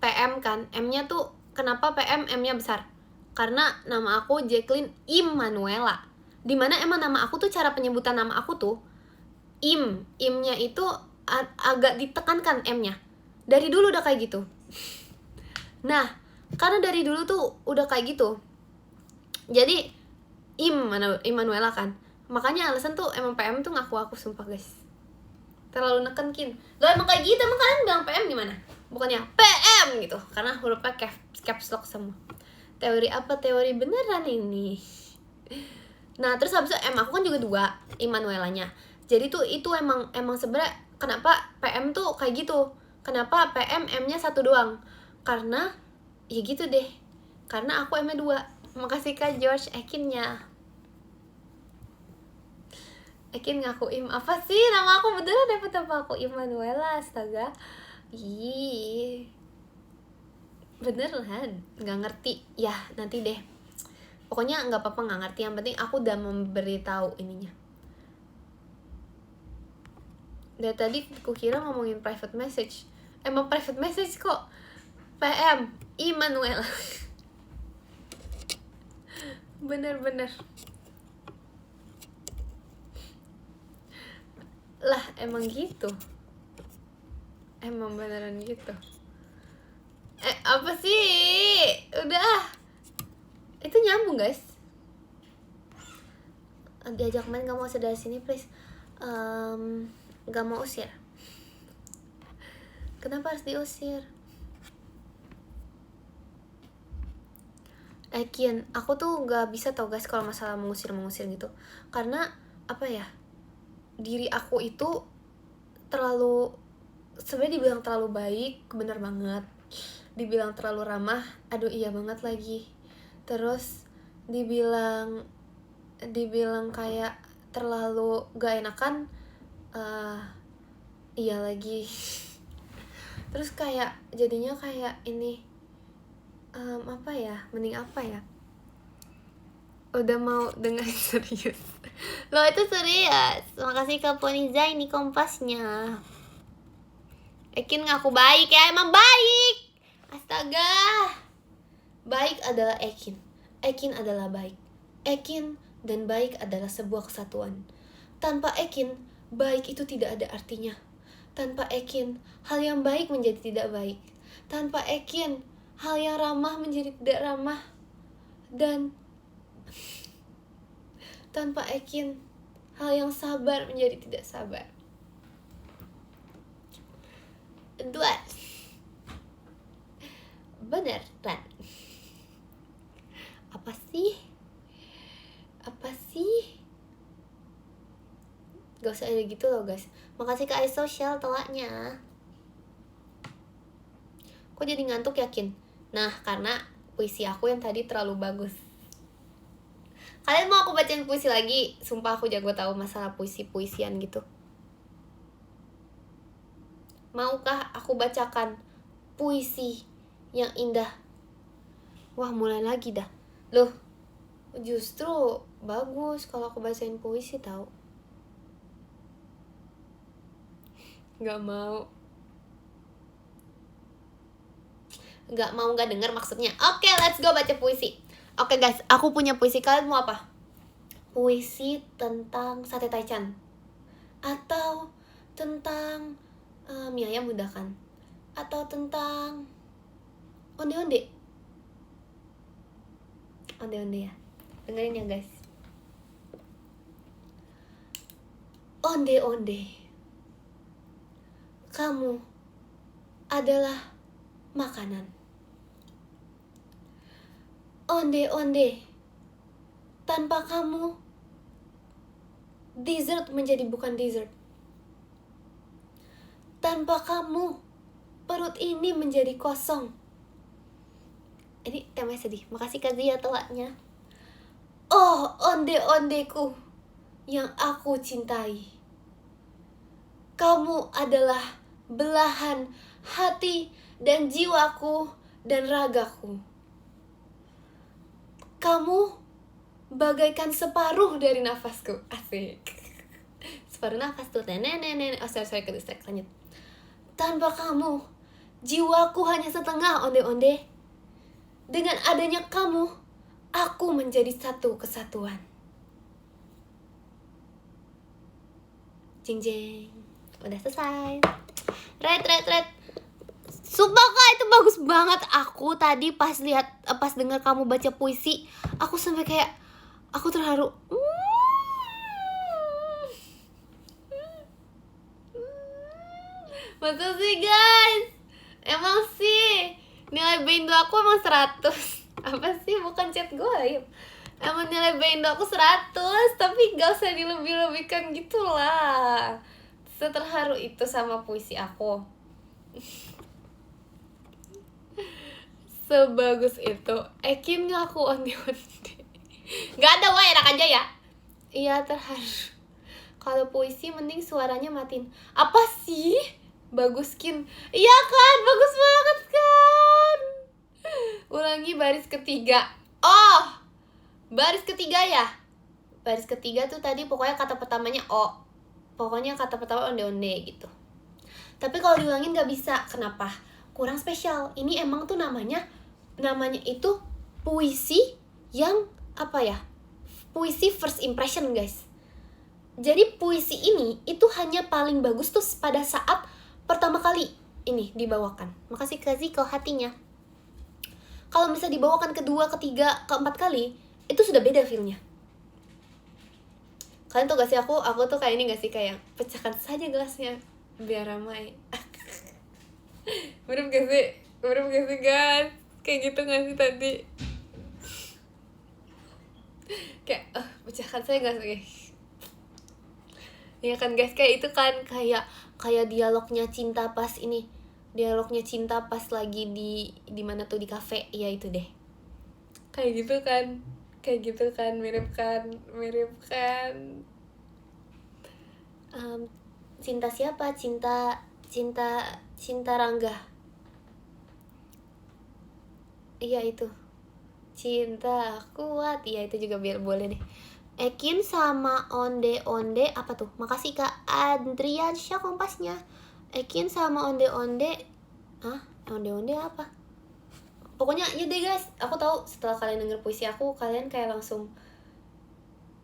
PM kan. M-nya tuh kenapa PM, M-nya besar? Karena nama aku Jacqueline Immanuela. Dimana emang nama aku tuh, cara penyebutan nama aku tuh Im-nya itu agak ditekankan M-nya. Dari dulu udah kayak gitu. Nah, karena dari dulu tuh udah kayak gitu, jadi Immanuela kan. Makanya alasan tuh emang PM tuh ngaku aku, sumpah guys. Terlalu neken Kin. Loh emang kayak gitu, emang kalian bilang PM gimana? Bukannya PM gitu, karena hurufnya caps lock semua. Teori apa? Teori beneran ini. Nah terus habis itu M aku kan juga 2, Immanuelanya. Jadi tuh itu emang sebenarnya kenapa PM tuh kayak gitu. Kenapa PM M-nya 1 doang? Karena ya gitu deh. Karena aku M-nya 2. Makasih Kak George. Ekinnya Ekin ngaku Im. Apa sih nama aku beneran, dapet apa aku Immanuela, astaga. Ih, beneran nggak ngerti ya, nanti deh, pokoknya nggak apa-apa nggak ngerti, yang penting aku udah memberitahu ininya. Dari tadi kukira ngomongin private message, emang private message kok. PM Immanuel. Bener-bener lah, emang gitu, emang beneran gitu. Apa sih, udah itu nyambung guys. Diajak main gak mau usir dari sini please. Gak mau usir. Kenapa harus diusir? Kian, aku tuh gak bisa tau guys kalau masalah mengusir gitu. Karena apa ya, diri aku itu terlalu, sebenarnya dibilang terlalu baik, bener banget. Dibilang terlalu ramah, aduh iya banget lagi. Terus dibilang kayak terlalu gak enakan, iya lagi. Terus kayak jadinya kayak ini, apa ya, mending apa ya, udah mau dengan serius. Lo itu serius. Makasih ke Poniza ini kompasnya. Ekin ngaku baik ya, emang baik. Astaga, baik adalah Ekin. Ekin adalah baik. Ekin dan baik adalah sebuah kesatuan. Tanpa Ekin, baik itu tidak ada artinya. Tanpa Ekin, hal yang baik menjadi tidak baik. Tanpa Ekin, hal yang ramah menjadi tidak ramah. Dan tanpa Ekin, hal yang sabar menjadi tidak sabar. Dua. Bener kan? Apa sih? Gak usah ada gitu loh guys. Makasih ke iSocial telaknya. Kok jadi ngantuk yakin? Nah, karena puisi aku yang tadi terlalu bagus. Kalian mau aku bacain puisi lagi? Sumpah aku jago tahu masalah puisi-puisian gitu. Maukah aku bacakan puisi yang indah? Wah, mulai lagi dah. Loh, justru bagus kalau aku bacain puisi tahu. Gak mau gak denger maksudnya. Oke, let's go baca puisi. Oke guys, aku punya puisi. Kalian mau apa? Puisi tentang sate taichan, atau tentang mie ayam budakan, atau tentang onde-onde ya. Dengerin ya guys. Onde-onde, kamu adalah makanan. Onde-onde, tanpa kamu dessert menjadi bukan dessert. Tanpa kamu perut ini menjadi kosong. Ini temanya sedih. Makasih Kak Zia telaknya. Oh, onde-ondeku yang aku cintai, kamu adalah belahan hati dan jiwaku dan ragaku. Kamu bagaikan separuh dari nafasku. Asik. Separuh nafas tuh. Oh sorry ke distract, lanjut. Tanpa kamu, jiwaku hanya setengah onde-onde. Dengan adanya kamu, aku menjadi satu kesatuan. Jeng jeng. Udah selesai. Red. Sumpah Kak, itu bagus banget. Aku tadi pas dengar kamu baca puisi, aku sampai kayak aku terharu. Masa sih guys? Emang sih nilai B-Indo aku emang 100. Apa sih, bukan chat gue ya. Emang nilai B-Indo aku 100, tapi gak usah dilebih-lebihkan gitu lah. Seterharu itu sama puisi aku. Sebagus itu. Ekin ngaku onde-onde. Gak ada, wah enak aja ya. Iya, terharu. Kalau puisi mending suaranya matiin. Apa sih? Bagus skin. Iya kan, bagus banget kan. Ulangi baris ketiga. Oh, baris ketiga ya. Baris ketiga tuh tadi pokoknya kata pertamanya O. Pokoknya kata pertama onde-onde gitu. Tapi kalau diulangin gak bisa. Kenapa? Kurang spesial. Ini emang tuh namanya itu puisi yang apa ya? Puisi first impression, guys. Jadi puisi ini itu hanya paling bagus tuh pada saat pertama kali ini dibawakan. Makasih Kaziko hatinya. Kalau bisa dibawakan kedua, ketiga, keempat kali, itu sudah beda feel-nya. Kalian tau gak sih aku tuh kayak ini gak sih, kayak pecahkan saja gelasnya biar ramai. Bener gak sih guys? Kayak gitu gak sih tadi? Kayak pecahkan saja gak sih? Ya kan guys, kayak itu kan kayak dialognya cinta pas ini. Dialognya cinta pas lagi di mana tuh, di kafe. Ya itu deh. Kayak gitu kan, mirip kan. Cinta siapa? Cinta Rangga. Iya itu. Cinta kuat. Iya itu juga biar boleh deh. Ekin sama onde-onde apa tuh? Makasih Kak Adrian Syah kompasnya. Ekin sama onde-onde. Hah? Onde-onde apa? Pokoknya ya deh guys, aku tahu setelah kalian denger puisi aku, kalian kayak langsung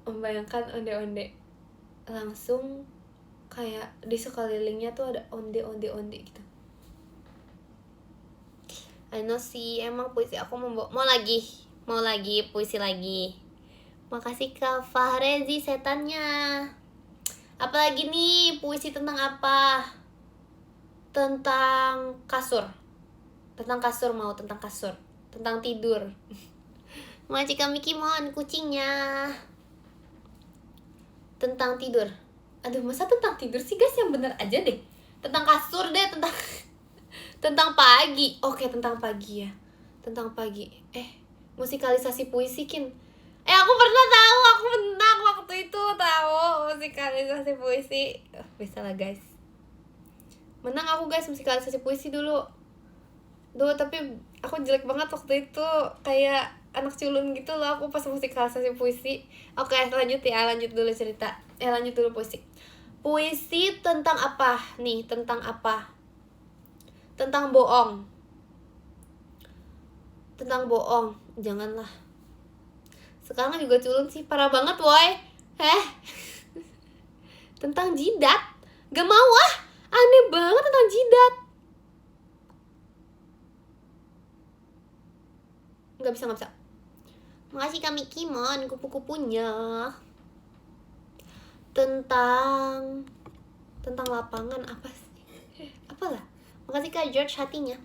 membayangkan onde-onde. Langsung kayak di sekelilingnya tuh ada onde gitu. I know sih, emang puisi aku mau lagi puisi lagi. Makasih Kak Fahrezi setannya. Apalagi nih, puisi tentang apa? Tentang kasur. Tentang kasur. Tentang tidur. Majika Miki mohon kucingnya. Tentang tidur. Aduh, masa tentang tidur sih guys, yang bener aja deh. Tentang kasur deh, tentang pagi. Oke, tentang pagi ya. Tentang pagi. Musikalisasi puisi Kin. Aku pernah tahu, aku menang waktu itu tahu musikalisasi puisi. Bisa lah guys. Menang aku guys musikalisasi puisi dulu, tapi aku jelek banget waktu itu, kayak anak culun gitu loh aku pas musikalisasi puisi. Oke, lanjut dulu cerita. Lanjut dulu puisi. Puisi tentang apa nih? Tentang apa? Tentang bohong. Janganlah. Sekarang juga culun sih, parah banget woy. Tentang jidat. Gak mau aneh banget tentang jidat. Gak bisa. Makasih kami Kimon kupu-kupunya. Tentang lapangan apa sih? Apalah. Makasih Kak George hatinya.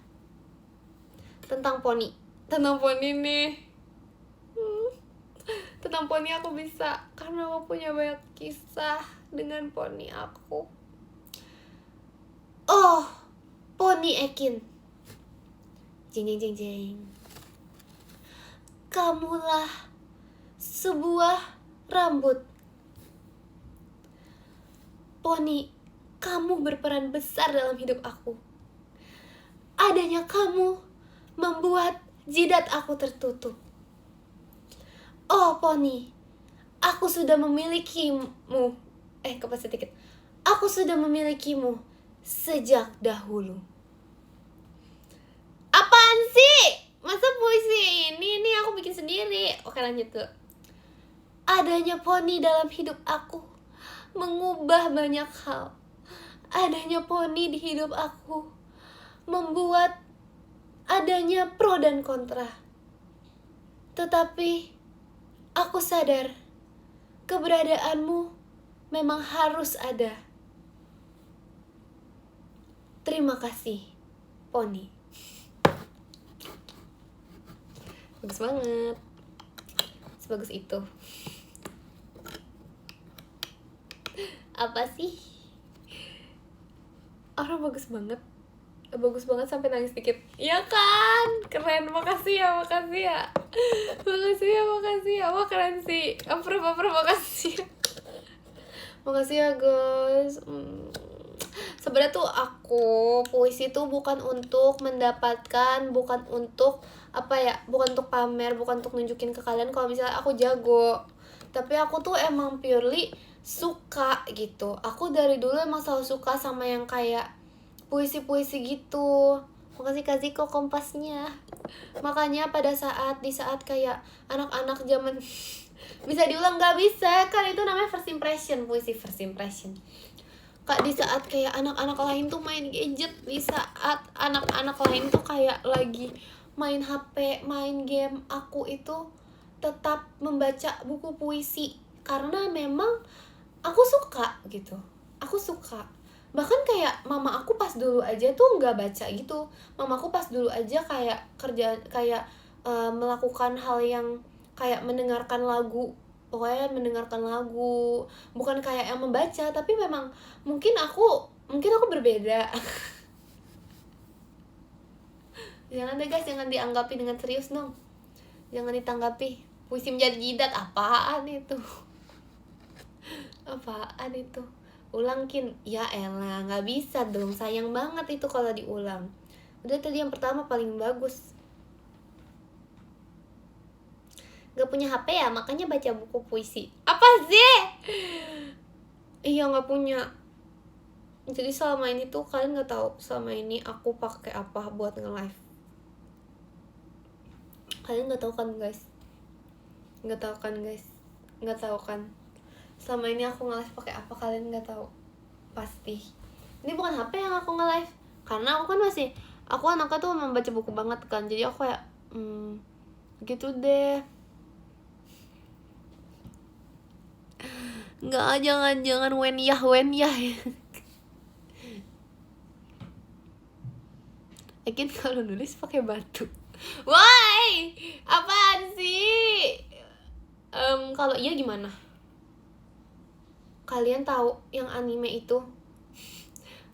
Tentang poni nih. Tentang poni aku bisa, karena aku punya banyak kisah dengan poni aku. Oh, poni Ekin. Jeng. Kamulah sebuah rambut. Poni, kamu berperan besar dalam hidup aku. Adanya kamu membuat jidat aku tertutup. Oh poni, aku sudah memilikimu. Kepleset dikit. Aku sudah memilikimu sejak dahulu. Apaan sih? Masa puisi ini aku bikin sendiri. Oke, lanjut tuh. Adanya poni dalam hidup aku mengubah banyak hal. Adanya poni di hidup aku membuat adanya pro dan kontra. Tetapi aku sadar keberadaanmu memang harus ada. Terima kasih, poni. Bagus banget. Sebagus itu. Apa sih? Orang bagus banget sampai nangis dikit. Iya kan? Keren, makasih ya. Wah, keren sih. Makasih ya guys. Sebenarnya tuh puisi tuh bukan untuk mendapatkan, bukan untuk bukan untuk pamer, bukan untuk nunjukin ke kalian kalau misalnya aku jago. Tapi aku tuh emang purely suka gitu. Aku dari dulu emang selalu suka sama yang kayak puisi-puisi gitu. Makasih Kak Ziko kompasnya. Makanya di saat kayak anak-anak zaman bisa diulang nggak bisa kan, itu namanya first impression, puisi first impression. Kak, di saat kayak anak-anak lain tuh main gadget, di saat anak-anak lain tuh kayak lagi main HP, main game, aku itu tetap membaca buku puisi karena memang aku suka gitu. Aku suka. Bahkan kayak mama aku pas dulu aja tuh nggak baca gitu. Mama aku pas dulu aja kayak kerjaan kayak melakukan hal yang kayak mendengarkan lagu, pokoknya mendengarkan lagu, bukan kayak yang membaca. Tapi memang mungkin aku berbeda. Jangan deh guys, jangan dianggapi dengan serius dong, jangan ditanggapi puisi menjadi jidat. Apaan itu? Apaan itu? Ulangkin. Ya elah, nggak bisa dong, sayang banget itu kalau diulang. Udah tadi yang pertama paling bagus. Gak punya HP ya, makanya baca buku puisi. Apa sih? Iya, gak punya. Jadi selama ini tuh kalian gak tahu selama ini aku pakai apa buat nge-live. Kalian gak tahu kan guys? Gak tahu kan guys? Gak tahu kan? Selama ini aku nge-live pakai apa, kalian gak tahu? Pasti. Ini bukan HP yang aku nge-live, karena aku kan aku anaknya tuh membaca buku banget kan. Jadi aku kayak gitu deh. Nggak, jangan wen yah Akin kalau nulis pakai batu. Why? Apaan sih? Kalau iya gimana? Kalian tahu yang anime itu?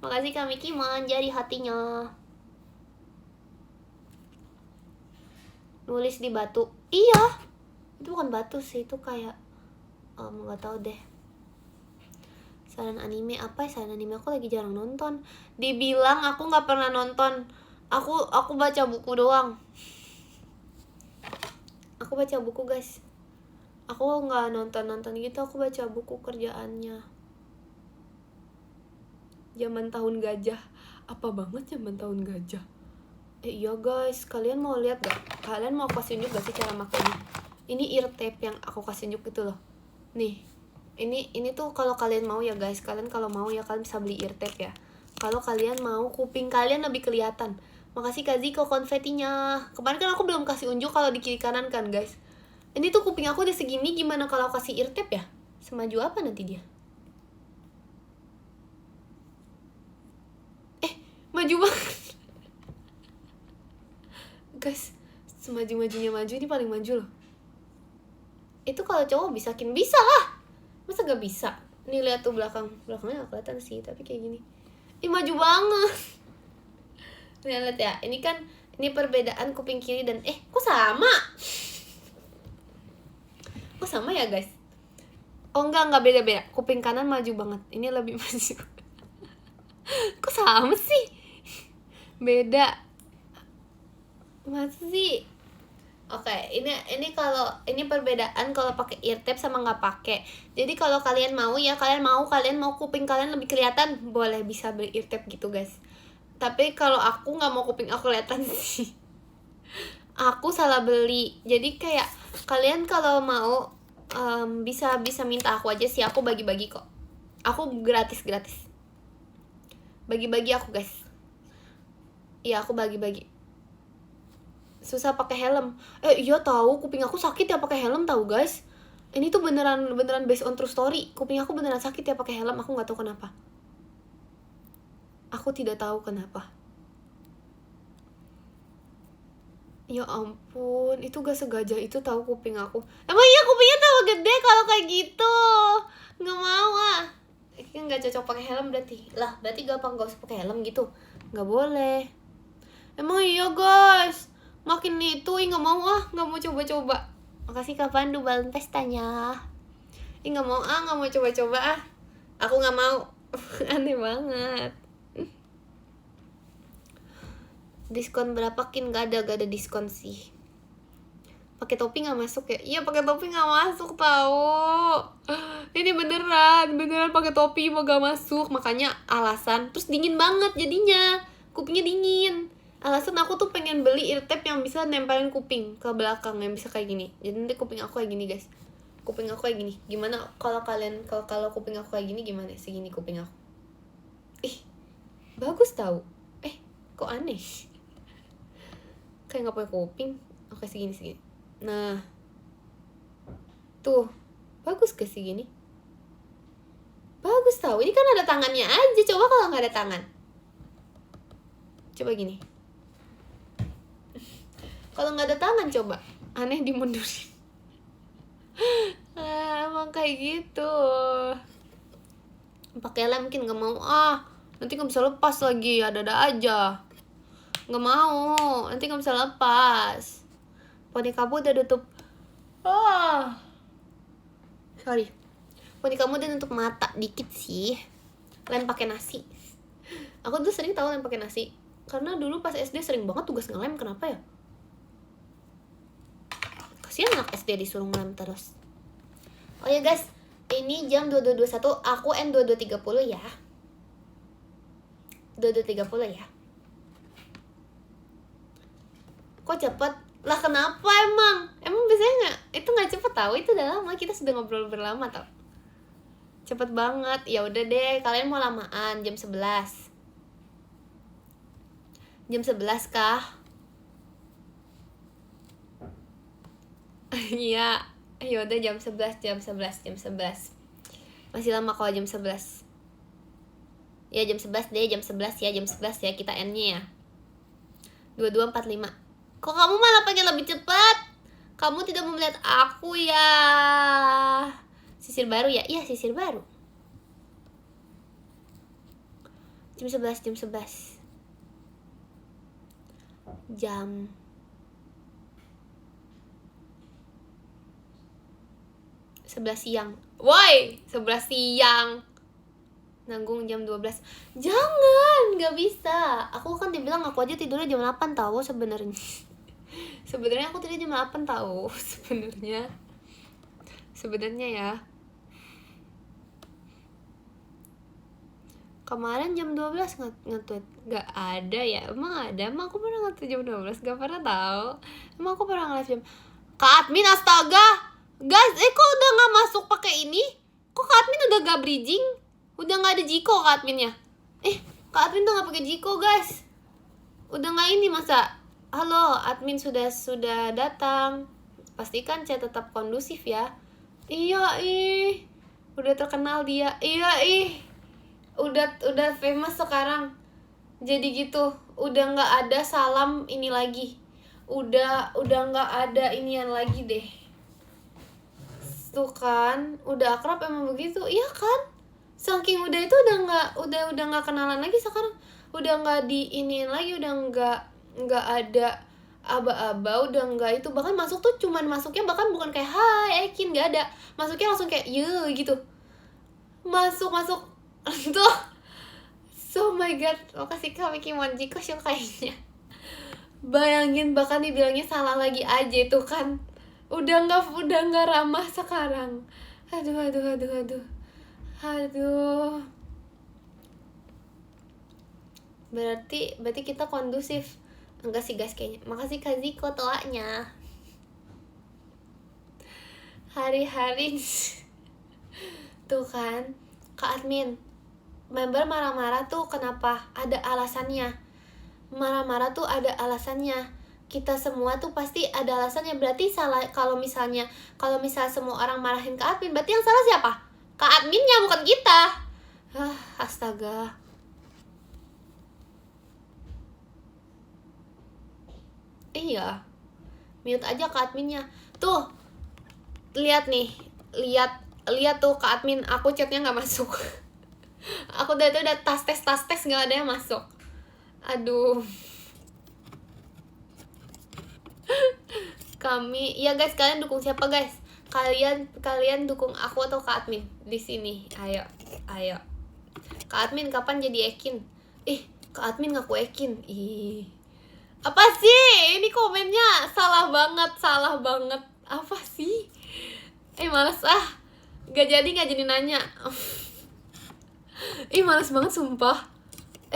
Makasih Kak Miki menjadi hatinya. Nulis di batu. Iya. Itu bukan batu sih, itu kayak nggak tahu deh. Saran anime apa ya? Saran anime aku lagi jarang nonton. Dibilang aku nggak pernah nonton. Aku baca buku doang. Aku baca buku guys. Aku nggak nonton gitu. Aku baca buku kerjaannya. Zaman tahun gajah. Apa banget zaman tahun gajah? Iya guys, kalian mau lihat gak? Kalian mau kasih unjuk gak sih cara makainya? Ini ear tape yang aku kasih unjuk itu loh. Nih. Ini tuh kalau kalian mau ya guys, kalian kalau mau ya kalian bisa beli ear tape ya. Kalau kalian mau kuping kalian lebih kelihatan. Makasih Kak Ziko konfetinya. Kemarin kan aku belum kasih unjuk kalau di kiri kanan kan guys. Ini tuh kuping aku udah segini, gimana kalau kasih ear tape ya? Semaju apa nanti dia? Maju banget. Guys, semaju-majunya maju ini paling maju loh. Itu kalau cowok bisa lah. Masa gak bisa? Nih lihat tuh belakangnya gak kelihatan sih, tapi kayak gini. Maju banget. Nih lihat ya, ini perbedaan kuping kiri dan kok sama? Kok sama ya guys? Oh enggak beda-beda. Kuping kanan maju banget. Ini lebih maju. Kok sama sih? Beda. Masa sih? Oke, ini perbedaan kalau pakai ear tape sama nggak pakai. Jadi kalau kalian mau kuping kalian lebih kelihatan, boleh bisa beli ear tape gitu guys. Tapi kalau aku nggak mau kuping aku kelihatan sih, aku salah beli. Jadi kayak kalian kalau mau bisa minta aku aja sih, aku bagi-bagi kok. Aku gratis. Bagi-bagi aku guys. Iya aku bagi-bagi. Susah pakai helm. Iya tahu, kuping aku sakit ya pakai helm tahu guys. Ini tuh beneran based on true story. Kuping aku beneran sakit ya pakai helm. Aku nggak tahu kenapa. Aku tidak tahu kenapa. Ya ampun, itu gak segajah itu tahu kuping aku. Emang iya kupingnya tahu gede kalau kayak gitu. Nggak mau ah. Ini nggak cocok pakai helm berarti. Lah berarti gampang gak usah pakai helm gitu. Nggak boleh. Emang iya guys. Makin itu nggak mau coba-coba. Makasih Kak Pandu balon pestanya. Nggak mau coba-coba ah. Aku nggak mau. Aneh banget. Diskon berapa Kin? Gak ada diskon sih. Pakai topi nggak masuk ya? Iya pakai topi nggak masuk tahu. Ini beneran pakai topi mau gak masuk, makanya alasan. Terus dingin banget jadinya, kupingnya dingin. Alasan aku tuh pengen beli ear tape yang bisa nempelin kuping ke belakang, yang bisa kayak gini. Jadi nanti kuping aku kayak gini guys. Kuping aku kayak gini. Gimana kalau kalau kuping aku kayak gini gimana? Segini kuping aku. Bagus tahu. Kok aneh? Kayak nggak pakai kuping. Oke segini. Nah, tuh bagus ke segini. Bagus tahu. Ini kan ada tangannya aja. Coba kalau nggak ada tangan. Coba gini. Kalau nggak ada tangan coba. Aneh dimundurin. Emang kayak gitu. Pakai lem mungkin nggak mau. Nanti nggak bisa lepas lagi. Ada aja. Nggak mau. Nanti nggak bisa lepas. Poni kamu udah tutup. Sorry. Poni kamu udah nutup mata dikit sih. Lem pakai nasi. Aku tuh sering tahu lem pakai nasi. Karena dulu pas SD sering banget tugas ngelem. Kenapa ya? Kasian anak SD disuruh ngelem terus. Oh ya guys, ini jam 22.21. Aku end 22.30 ya. 22.30 ya. Kok cepet? Lah kenapa emang? Emang biasanya nggak? Itu nggak cepet tahu. Itu udah lama. Kita sudah ngobrol berlama tau. Cepet banget. Ya udah deh. Kalian mau lamaan jam 11. Jam 11 kah? Iya. Ya udah jam 11. Masih lama kalau jam 11. Ya jam 11 deh. Jam 11 ya. Kita end-nya ya. 22.45. Kok kamu malah pengen lebih cepat? Kamu tidak mau melihat aku ya. Sisir baru ya? Iya sisir baru. Jam 11. Jam 11 siang. Woi, 11 siang. Nanggung jam 12. Jangan, gak bisa. Aku kan dibilang aku aja tidurnya jam 8 tahu sebenarnya. Sebenarnya aku tidur jam 8 tahu sebenarnya ya. Kemarin jam 12 nge-tweet. Gak ada ya? Emang ada? Emang aku pernah nge-tweet jam 12? Gak pernah tahu. Emang aku pernah nge-live jam. Kak Admin astaga. Guys, kok udah gak masuk pakai ini? Kok Kak Admin udah gak bridging? Udah gak ada Jiko Kak Adminnya. Kak Admin tuh gak pakai Jiko guys. Udah gak ini masa. Halo, admin sudah datang. Pastikan chat tetap kondusif ya. Iya, udah terkenal dia. Iya, udah famous sekarang. Jadi gitu, udah nggak ada salam ini lagi. Udah nggak ada inian lagi deh. Tuh kan, udah akrab emang begitu. Iya kan? Saking udah itu udah nggak kenalan lagi sekarang. Udah nggak diiniin lagi, udah nggak ada aba-aba, udah nggak itu. Bahkan masuk tuh cuman masuknya bahkan bukan kayak hai Ekin, nggak ada. Masuknya langsung kayak gitu. Masuk tuh. So my god, makasih kami Kimoji kok kayaknya. Bayangin bahkan dibilangnya salah lagi aja itu kan. Udah nggak ramah sekarang. Aduh. Berarti kita kondusif. Enggak sih guys kayaknya. Makasih Kak Ziko toanya. Hari-hari tuh kan Kak Admin, member marah-marah tuh kenapa? Ada alasannya. Marah-marah tuh ada alasannya. Kita semua tuh pasti ada alasannya. Berarti salah kalau misalnya semua orang marahin Kak Admin, berarti yang salah siapa? Kak Adminnya, bukan kita. Astaga. Iya, mute aja Kak Adminnya. Tuh, lihat nih, lihat tuh Kak Admin, aku chatnya nggak masuk. Aku udah tas tes nggak ada yang masuk. Aduh. Ya guys, kalian dukung siapa guys? Kalian dukung aku atau Kak Admin di sini? Ayo. Kak Admin kapan jadi Ekin? Kak Admin ngaku Ekin. Apa sih? Ini komennya salah banget. Apa sih? Males ah. Gak jadi nanya. Males banget sumpah.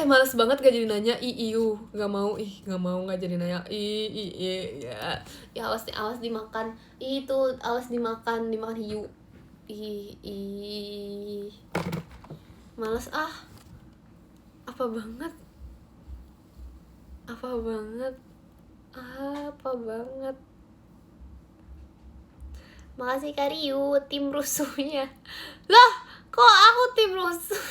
Males banget gak jadi nanya. Gak mau, gak jadi nanya. Ya. Ya awas dimakan. Itu awas dimakan hiu. Males ah. Apa banget. Makasih Kariu, tim rusuhnya. Lah, kok aku tim rusuh?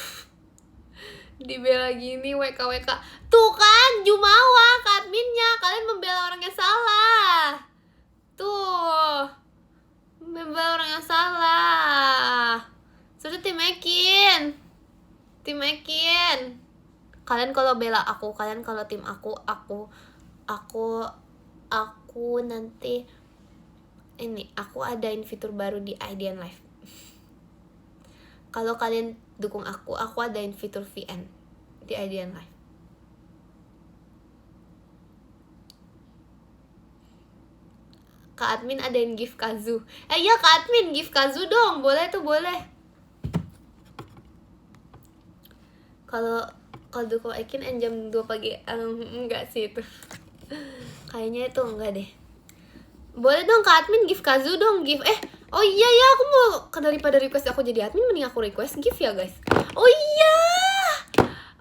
Dibela gini WKWK. Tuh kan, Jumawa, adminnya. Kalian membela orang yang salah. Tuh. Membela orang yang salah. Sudah tim Ekin. Kalian kalau bela aku, kalian kalau tim aku nanti ini aku adain fitur baru di IDN Live. Kalau kalian dukung aku adain fitur VN di IDN Live. Kak admin adain gift Kazu. Iya Kak admin, gift Kazu dong. Boleh tuh, boleh. Kalau dukung Ekin jam 2 pagi. Enggak sih itu. Kayaknya itu enggak deh. Boleh dong Kak admin gift Kazu dong, gift. Oh iya ya, aku mau daripada request aku jadi admin mending aku request gift ya guys. Oh iya.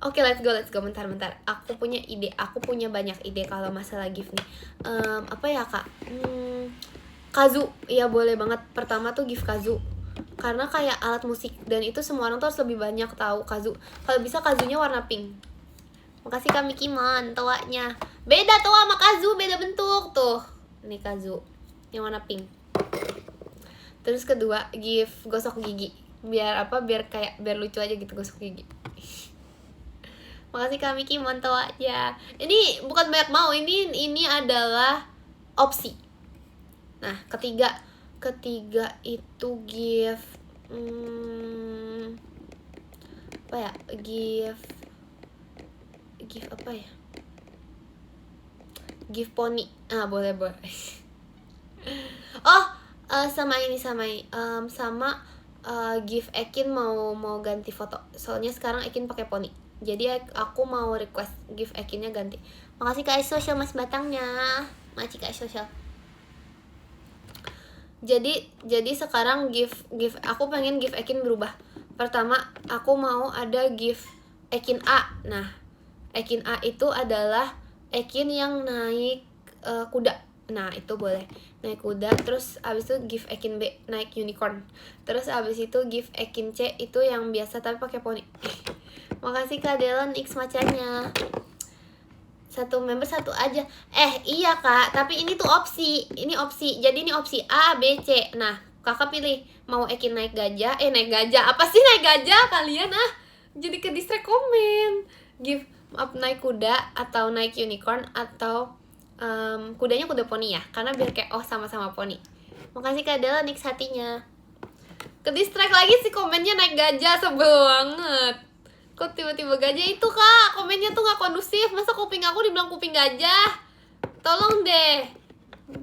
Oke, let's go. Bentar. Aku punya ide. Aku punya banyak ide kalau masalah gift nih. Apa ya Kak? Kazu. Iya boleh banget. Pertama tuh gift Kazu. Karena kayak alat musik dan itu semua orang tuh harus lebih banyak tahu Kazu. Kalau bisa Kazunya warna pink. Makasih Kak Mikiman, toanya. Beda toa sama Kazu, beda bentuk tuh. Ini Kazu yang warna pink. Terus kedua, gift gosok gigi. Biar lucu aja gitu gosok gigi. Makasih Kak Miki, mantau aja. Ini bukan banyak mau, ini adalah opsi. Nah, ketiga itu gift apa ya? Gift apa ya? Gift poni. Boleh. Sama gift Ekin mau ganti foto. Soalnya sekarang Ekin pakai poni. Jadi aku mau request gift Ekinnya ganti. Makasih Kak Social Mas Batangnya. Makasih Kak Social. Jadi sekarang gift aku pengen gift Ekin berubah. Pertama, aku mau ada gift Ekin A. Nah, Ekin A itu adalah Ekin yang naik kuda. Nah, itu boleh naik kuda. Terus abis itu gift Ekin B naik unicorn. Terus abis itu gift Ekin C itu yang biasa tapi pakai poni. Makasih Kak Delon X macanya. Satu member satu aja. Iya Kak, tapi ini tuh opsi. Ini opsi. Jadi ini opsi A, B, C. Nah, Kakak pilih mau Ekin naik gajah. Naik gajah. Apa sih naik gajah kalian Jadi ke distract komen. Give up naik kuda atau naik unicorn atau kudanya kuda poni ya. Karena biar kayak sama-sama poni. Makasih Kak Dela Nix hatinya. Ke distract lagi sih komennya naik gajah, sebel banget. Kok tiba-tiba gajah itu Kak? Komennya tuh gak kondusif. Masa kuping aku dibilang kuping gajah? Tolong deh.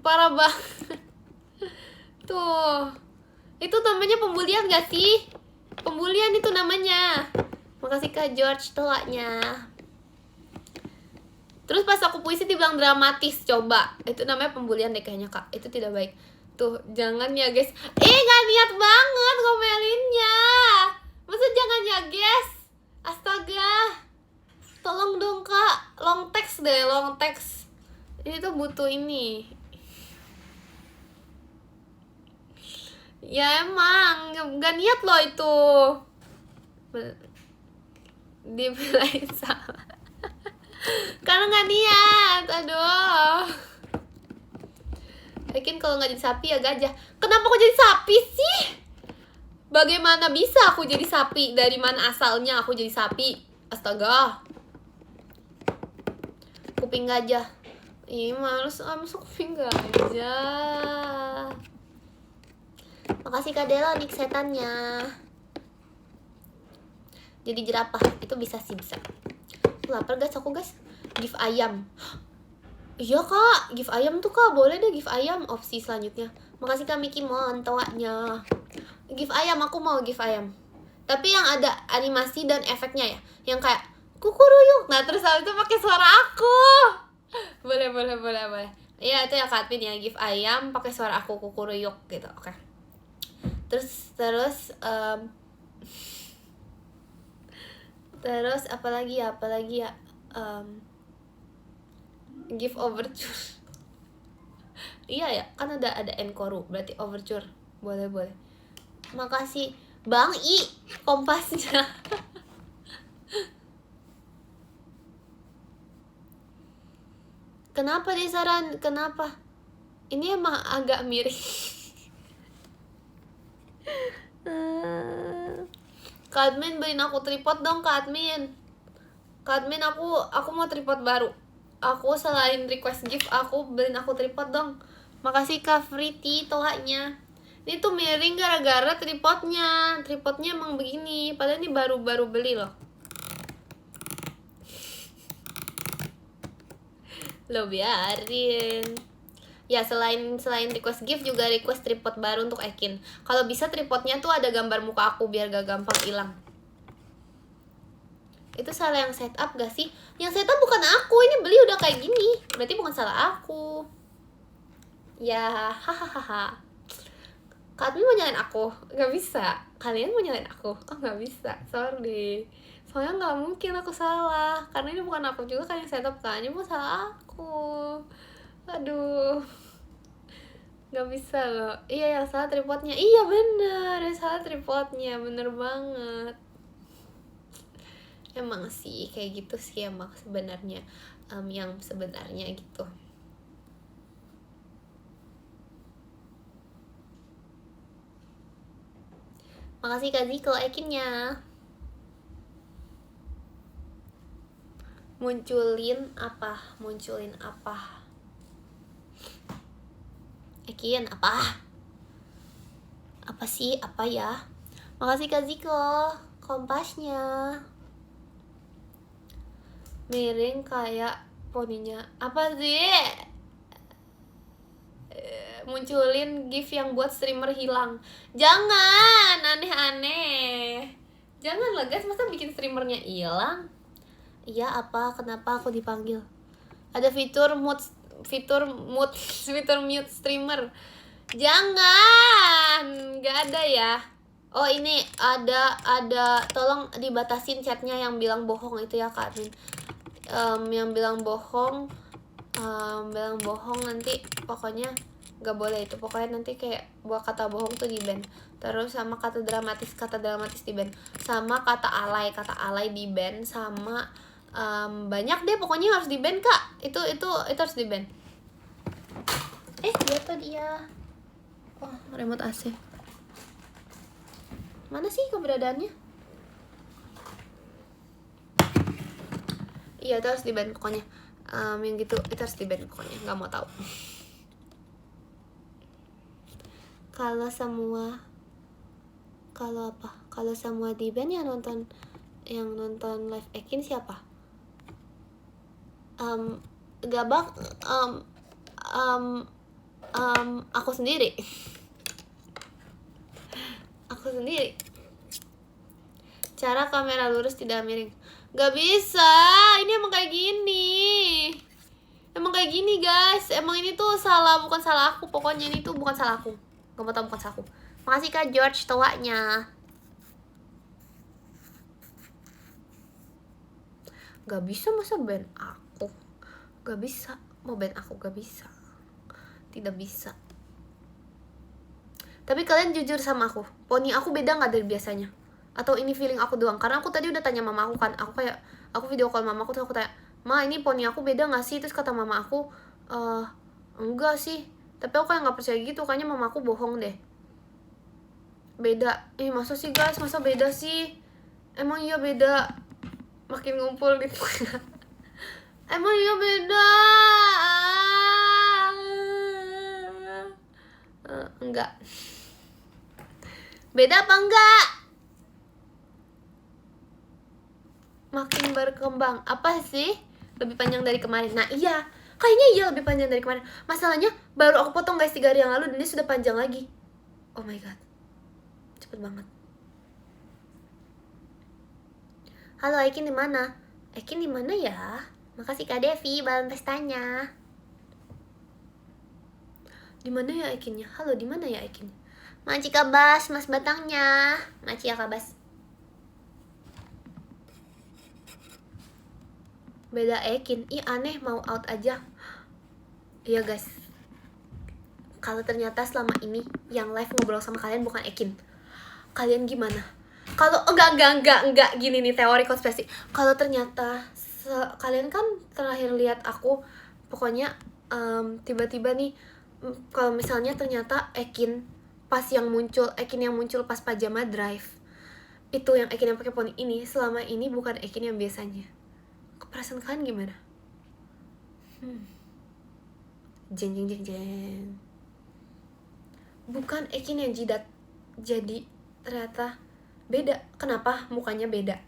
Parah banget. Tuh. Itu namanya pembulian gak sih? Pembulian itu namanya. Makasih Kak George toanya. Terus pas aku puisi dibilang dramatis. Coba. Itu namanya pembulian deh kayaknya Kak. Itu tidak baik. Tuh, jangan ya guys. Gak niat banget ngomelinnya. Masa jangan ya guys? Astaga. Tolong dong Kak. Long text deh, long text. Ini tuh butuh ini. Ya emang, gak niat loh itu. Dibilang salah. Karena gak niat, aduh. Mungkin kalau gak jadi sapi ya gajah. Kenapa kok jadi sapi sih? Bagaimana bisa aku jadi sapi? Dari mana asalnya aku jadi sapi? Astaga. Kuping gajah. Males masuk kuping gajah. Makasih Kak Dela nik setannya. Jadi jerapah. Itu bisa sih, bisa. Lapar guys aku guys. Gift ayam. Iya kak, gift ayam tuh kak, boleh deh gift ayam opsi selanjutnya. Makasih kak Miki Mon, tawanya. Gift ayam, aku mau gift ayam. Tapi yang ada animasi dan efeknya ya, yang kayak kukuruyuk. Nah terus habis itu pakai suara aku. Boleh. Iya itu ya Kak Admin ya, gift ayam pakai suara aku kukuruyuk gitu, oke. Terus terus apalagi ya gift overture. Iya ya, kan ada encore, berarti overture. Boleh. Makasih Bang I kompasnya. Kenapa deh saran? Kenapa? Ini emang agak miring. Kak Admin beliin aku tripod dong Kak Admin. Kak Admin aku mau tripod baru. Aku selain request gift, aku beliin aku tripod dong. Makasih Kak Friti tohanya. Ini tuh miring gara-gara tripodnya. Tripodnya emang begini. Padahal ini baru beli loh. Lo biarin. Ya selain request gift juga request tripod baru untuk Ekin. Kalau bisa tripodnya tuh ada gambar muka aku biar gak gampang hilang. Itu salah yang setup gak sih? Yang setup bukan aku, ini beli udah kayak gini. Berarti bukan salah aku. Ya hahaha. Kak Admin mau nyalain aku? Gak bisa. Kalian mau nyalain aku? Oh gak bisa, sorry. Soalnya gak mungkin aku salah. Karena ini bukan aku juga kan yang setup kan. Ini bukan salah aku. Aduh, gak bisa loh. Iya yang salah tripodnya. Iya bener, yang salah tripodnya. Bener banget. Emang sih kayak gitu sih emang sebenarnya, yang sebenarnya gitu. Makasih Kak Ziko Ekinnya. Munculin apa? Ekin apa? Apa sih? Apa ya? Makasih Kak Ziko kompasnya. Miring kayak poninya. Apa sih? Munculin gif yang buat streamer hilang. Jangan aneh-aneh. Jangan lah guys, masa bikin streamernya hilang? Iya apa? Kenapa aku dipanggil? Ada fitur mute streamer. Jangan, nggak ada ya. Oh ini ada tolong dibatasin chatnya yang bilang bohong itu ya Kak Admin. Yang bilang bohong nanti pokoknya nggak boleh itu. Pokoknya nanti kayak buat kata bohong tuh di ban. Terus sama kata dramatis di ban. Sama kata alay di ban. Sama banyak deh pokoknya harus di ban Kak. Itu harus di ban. Jatuh dia. Oh remote AC. Mana sih keberadaannya? Iya itu harus di ban pokoknya. Yang gitu itu harus di ban pokoknya, nggak mau tahu. Kalau semua di ban yang nonton live Ekin siapa? Aku sendiri. Cara kamera lurus tidak miring. Gak bisa, ini emang kayak gini guys. Emang ini tuh bukan salah aku. Pokoknya ini tuh bukan salah aku. Gak mau tau bukan salah aku. Makasih Kak George toanya. Gak bisa masa band aku. Gak bisa, mau band aku gak bisa. Tidak bisa. Tapi kalian jujur sama aku, poni aku beda gak dari biasanya? Atau ini feeling aku doang? Karena aku tadi udah tanya mama aku kan. Aku video call mama aku, terus aku tanya, Ma ini poni aku beda gak sih? Terus kata mama aku, enggak sih. Tapi aku kayak gak percaya gitu, kayaknya mama aku bohong deh. Beda. Masa sih guys, masa beda sih? Emang iya beda. Makin ngumpul gitu. Emang iya beda. Enggak. Beda apa enggak? Makin berkembang. Apa sih? Lebih panjang dari kemarin. Nah iya, Kayaknya iya lebih panjang dari kemarin. Masalahnya baru aku potong guys 3 hari yang lalu dan ini sudah panjang lagi. Oh my god, cepet banget. Halo Aikin di mana? Aikin di mana ya? Makasih Kak Devi balon pestanya. Di mana ya Aikinnya? Halo, di mana ya Aikinnya? Maci Kabas, Mas Batangnya. Maci ya Kabas. Beda Aikin. Ih aneh, mau out aja. Iya guys. Kalau ternyata selama ini yang live ngobrol sama kalian bukan Aikin, kalian gimana? Kalau enggak gini nih teori konspirasi. Kalau ternyata kalian kan terakhir lihat aku pokoknya tiba-tiba nih kalau misalnya ternyata Ekin yang muncul pas pajama drive itu yang Ekin yang pakai poni ini selama ini bukan Ekin yang biasanya. Perasaan kalian gimana? Jeng jeng jeng jeng. Bukan Ekin yang jidat, jadi ternyata beda. Kenapa mukanya beda?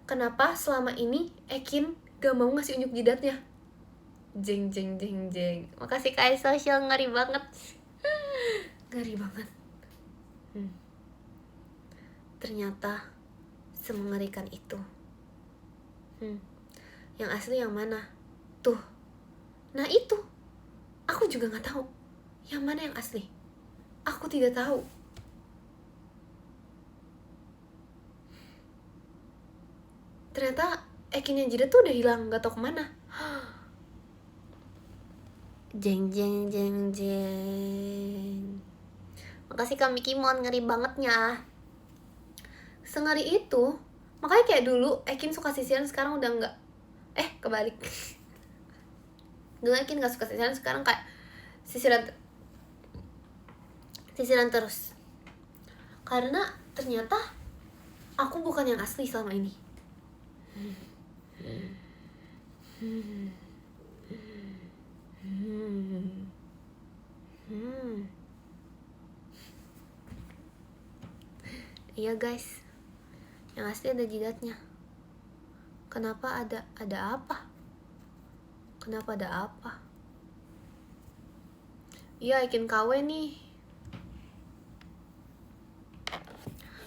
Kenapa selama ini Ekin gak mau ngasih unjuk jidatnya? Jeng jeng jeng jeng. Makasih Kai Social, ngeri banget. Ngeri banget. Ternyata semengerikan itu. Yang asli yang mana? Tuh. Nah itu. Aku juga gak tahu yang mana yang asli. Aku tidak tahu. Ternyata Ekin yang jidat tuh udah hilang, gak tau kemana. Jeng jeng jeng jeng. Makasih Kak Mikimon, ngeri bangetnya. Sengeri itu. Makanya kayak dulu Ekin suka sisiran, sekarang udah enggak. Kebalik. Dulu Ekin gak suka sisiran, sekarang kayak sisiran terus. Karena ternyata aku bukan yang asli selama ini. Iya guys, yang asli ada jidatnya. Kenapa ada apa? Kenapa ada apa? Iya, Ekin KW nih.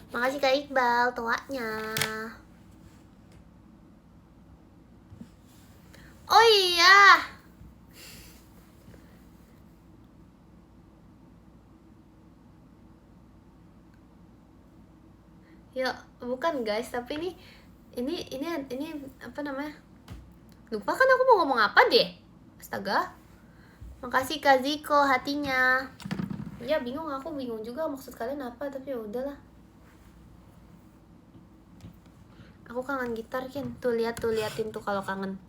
Makasih Kak Iqbal, tuanya. Oh iya. Ya, bukan guys, tapi ini apa namanya? Lupa kan aku mau ngomong apa deh. Astaga. Makasih Kak Ziko hatinya. Ya aku bingung juga maksud kalian apa, tapi ya udahlah. Aku kangen gitar Kin. Tuh liatin tuh kalau kangen.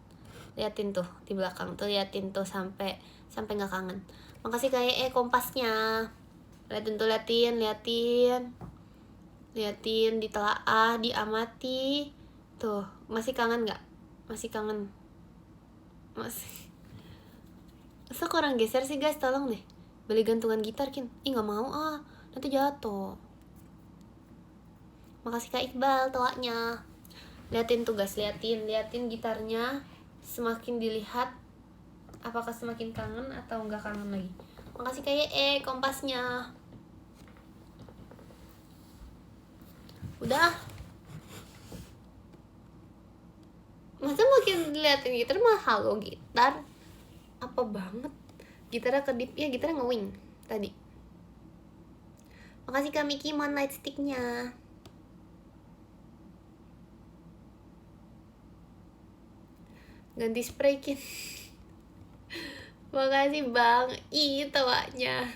Liatin tuh di belakang tuh, liatin tuh sampai nggak kangen. Makasih kayak kompasnya. Liatin, ditelaah, diamati. Tuh, masih kangen nggak? Masih kangen. Masih. Masa kurang geser sih guys, tolong deh. Beli gantungan gitar Kin. Ih nggak mau nanti jatuh. Makasih Kak Iqbal toanya. Liatin tuh guys, liatin gitarnya. Semakin dilihat, apakah semakin kangen atau nggak kangen lagi. Makasih kayak kompasnya. Udah. Masa makin diliatin gitar mahal loh gitar. Apa banget. Gitarnya kedip, ya gitarnya ngewing tadi. Makasih Kak Miki Mon light sticknya. Ganti spray Kin. Makasih bang. Ih tawanya.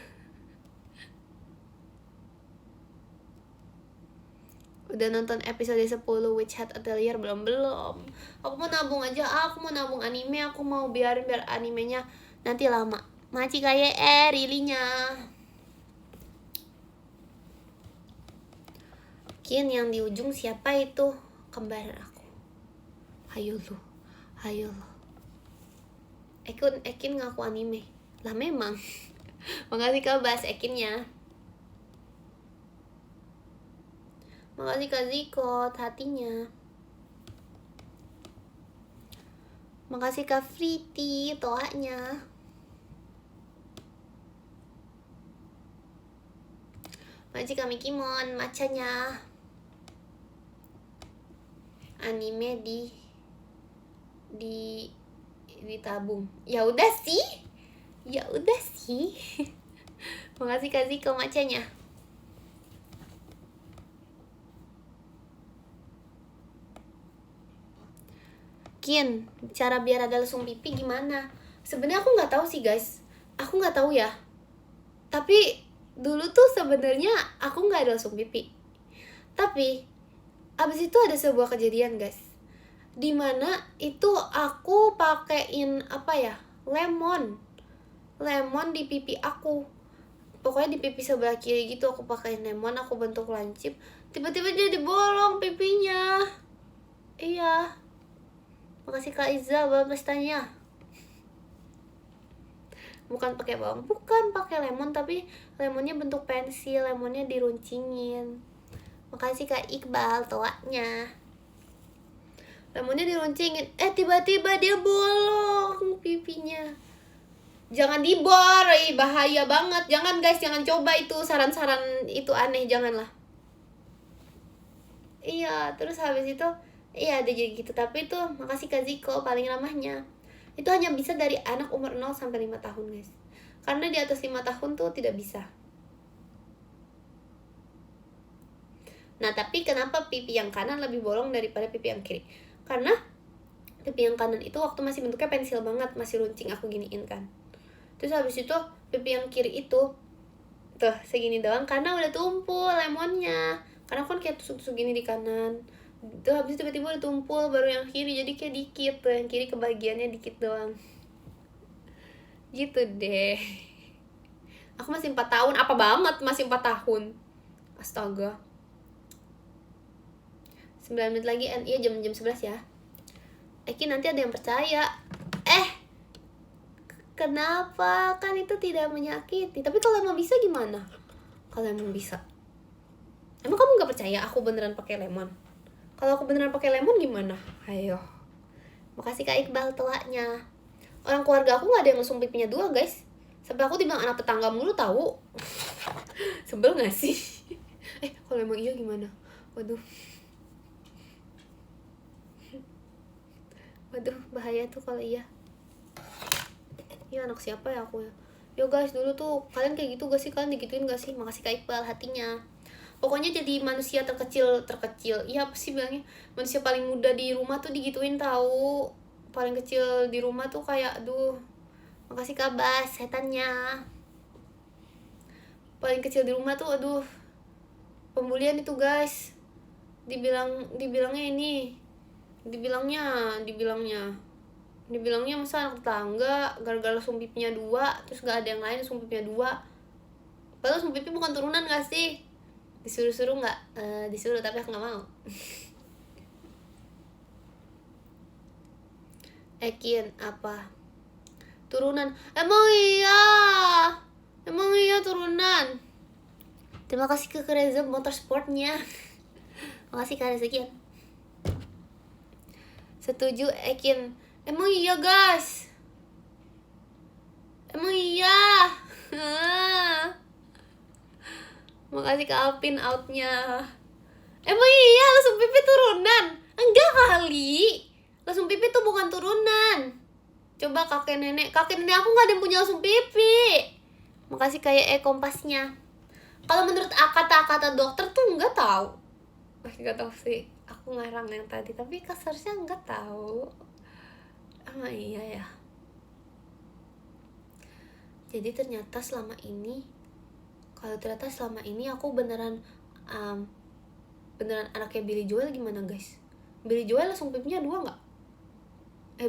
Udah nonton episode 10 Witch Hat Atelier belum? Aku mau nabung aja. Aku mau nabung anime. Aku mau biar animenya nanti lama. Maci kayak rilinya. Kin yang di ujung siapa itu? Kembar aku. Hayo lu. Ekin ngaku anime. Lah memang. Makasih Kak bahas Ekinnya. Makasih Kak Zikot hatinya. Makasih Kak Friti toanya. Makasih Kak Mikimon macanya. Anime ditabung. Ya udah sih. Makasih Kak Ziko macanya. Kin, cara biar ada lesung pipi gimana? Sebenarnya aku nggak tahu sih guys. Aku nggak tahu ya. Tapi dulu tuh sebenarnya aku nggak ada lesung pipi. Tapi abis itu ada sebuah kejadian guys. Dimana itu aku pakein apa ya? Lemon di pipi aku. Pokoknya di pipi sebelah kiri gitu aku pakein lemon, aku bentuk lancip. Tiba-tiba jadi bolong pipinya. Iya. Makasih Kak Iza balas tanya. Bukan pakai bawang, bukan pakai lemon, tapi lemonnya bentuk pensil, lemonnya diruncingin. Makasih Kak Iqbal toanya. Lemonnya diruncingin, tiba-tiba dia bolong pipinya. Jangan dibor, bahaya banget. Jangan guys, jangan coba itu saran-saran itu aneh, janganlah. Iya, terus habis itu iya ada jadi gitu. Tapi tuh makasih Kak Ziko paling ramahnya. Itu hanya bisa dari anak umur 0 sampai 5 tahun guys. Karena di atas 5 tahun tuh tidak bisa. Nah tapi kenapa pipi yang kanan lebih bolong daripada pipi yang kiri? Karena pipi yang kanan itu waktu masih bentuknya pensil banget, masih runcing aku giniin kan. Terus habis itu pipi yang kiri itu tuh segini doang karena udah tumpul lemonnya. Karena kan kayak tusuk-tusuk gini di kanan. Tuh habis itu tiba-tiba udah tumpul, baru yang kiri jadi kayak dikit tuh, yang kiri kebagiannya dikit doang. Gitu deh. Aku masih 4 tahun, apa banget masih 4 tahun. Astaga. 9 menit lagi, iya jam 11 ya. Eki nanti ada yang percaya. Kenapa? Kan itu tidak menyakiti. Tapi kalau emang bisa gimana? Kalau emang bisa. Emang kamu gak percaya aku beneran pakai lemon? Kalau aku beneran pakai lemon gimana? Ayo. Makasih Kak Iqbal telaknya. Orang keluarga aku gak ada yang lesung pipinya 2 guys. Sampai aku dibilang anak tetangga mulu tahu. Sebel gak sih? Kalau emang iya gimana? Waduh, bahaya tuh kalau iya. Iya anak siapa ya aku ya? Yo guys, dulu tuh kalian kayak gitu gak sih? Kalian digituin gak sih? Makasih Kak Iqbal hatinya. Pokoknya jadi manusia terkecil. Iya apa sih bilangnya? Manusia paling muda di rumah tuh digituin tahu. Paling kecil di rumah tuh kayak aduh. Makasih Kak Bas setannya. Paling kecil di rumah tuh aduh. Pembulian itu guys. Dibilangnya ini. Dibilangnya masa anak tetangga gara-gara lesung pipinya 2, terus gak ada yang lain lesung pipinya 2. Padahal lesung pipi bukan turunan gak sih? Disuruh gak? Disuruh tapi aku gak mau. Ekin apa? Turunan. Emang iya turunan. Terima kasih ke Reza Motorsportnya. Makasih Kak Reza Kian. Setuju Ekin. Emang iya guys. Emang iya. Makasih Kak Alpin outnya. Emang iya lesung pipi turunan? Enggak kali. Lesung pipi tuh bukan turunan. Coba kakek nenek aku gak ada yang punya lesung pipi. Makasih kayak kompasnya. Kalau menurut kata-kata dokter tuh nggak tahu. Nggak tahu sih. Aku ngarang yang tadi, tapi kasarnya nggak tahu. Iya ya. Jadi ternyata selama ini aku beneran anaknya Billy Joel gimana guys? Billy Joel lesung pipinya 2 nggak?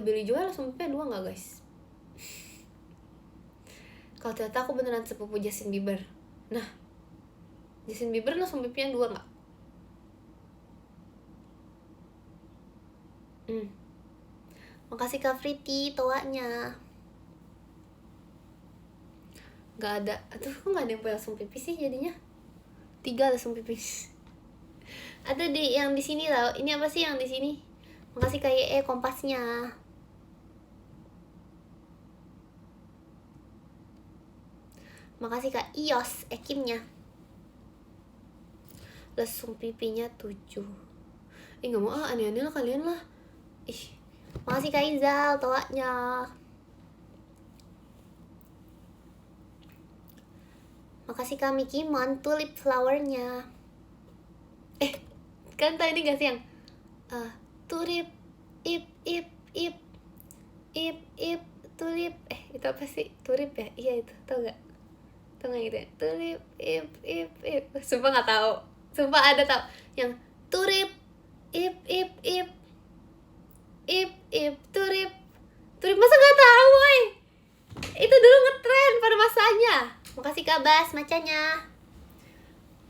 Billy Joel lesung pipinya 2 nggak guys? Kalau ternyata aku beneran sepupu Justin Bieber. Nah, Justin Bieber lesung pipinya 2 nggak? Makasih Kak Friti toanya. Gak ada. Aduh, kok gak ada yang punya lesung pipi sih jadinya? 3 lesung pipi. Ada di yang di sini lah. Ini apa sih yang di sini? Makasih kayak kompasnya. Makasih Kak Ios Ekimnya. Lesung pipinya 7. Gak mau aneh-aneh lah kalian lah. Makasih Kak Izal toanya. Makasih Kak Mikimon tulip flowernya. Kan tadi gak sih yang tulip ip tulip itu apa sih? Tulip ya? Iya itu, tau gak? Tau gak gitu ya? Tulip ip sumpah gak tahu. Sumpah ada tau yang tulip ip tulip masa gak tahu woy? Itu dulu ngetren pada masanya. Makasih Kak Bas macanya.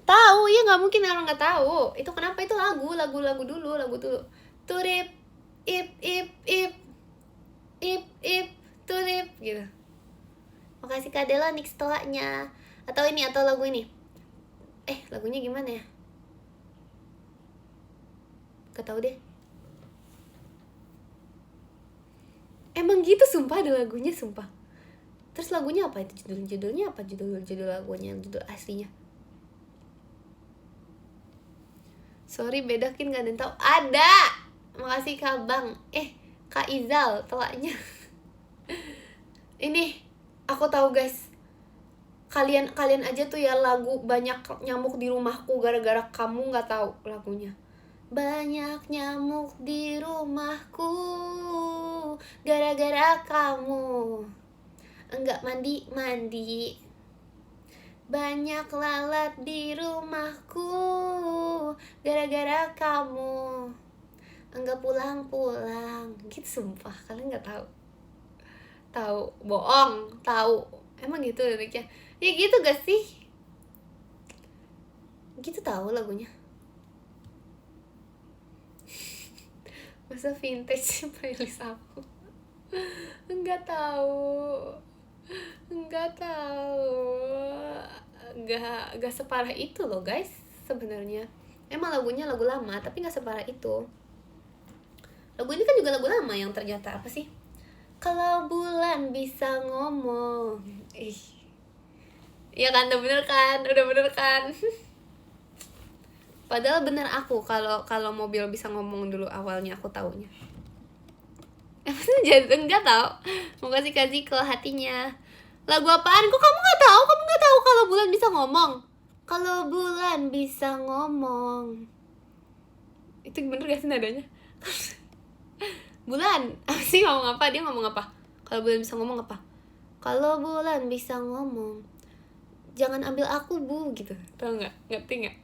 Tahu ya, nggak mungkin orang nggak tahu. Itu kenapa? Itu lagu dulu. Tulip ip tulip gitu. Makasih Kak Dela Nix toanya. Atau lagu ini. Lagunya gimana ya? Gak tahu deh. Emang gitu sumpah, ada lagunya sumpah. Terus lagunya apa itu? Judulnya apa? Judul lagunya, judul aslinya. Sorry bedakin gak ada yang tahu. Ada. Makasih Kak Bang. Kak Izal toanya. Ini aku tahu guys. Kalian aja tuh ya lagu Banyak Nyamuk di Rumahku gara-gara kamu nggak tahu lagunya. Banyak nyamuk di rumahku gara-gara kamu enggak mandi. Banyak lalat di rumahku gara-gara kamu enggak pulang. Gitu sumpah, kalian nggak tahu? Tahu, bohong, tahu. Emang gitu liriknya? Ya gitu gak sih? Gitu tahu lagunya. Masa vintage playlist aku? Enggak tahu. Enggak separah itu loh guys sebenarnya. Emang lagunya lagu lama tapi nggak separah itu. Lagu ini kan juga lagu lama yang ternyata apa sih? Kalau bulan bisa ngomong. Iya kan, udah bener kan? Padahal bener aku kalau mobil bisa ngomong dulu awalnya aku taunya. Jadi enggak tahu. Mau kasih ke hatinya. Lagu apaan? Kok kamu nggak tahu? Kamu nggak tahu kalau bulan bisa ngomong? Kalau bulan bisa ngomong. Itu bener gak sih nadanya? Bulan, apa sih ngomong apa? Dia ngomong apa? Kalau bulan bisa ngomong apa? Kalau bulan bisa ngomong, jangan ambil aku bu, gitu. Tau nggak? Ngerti nggak?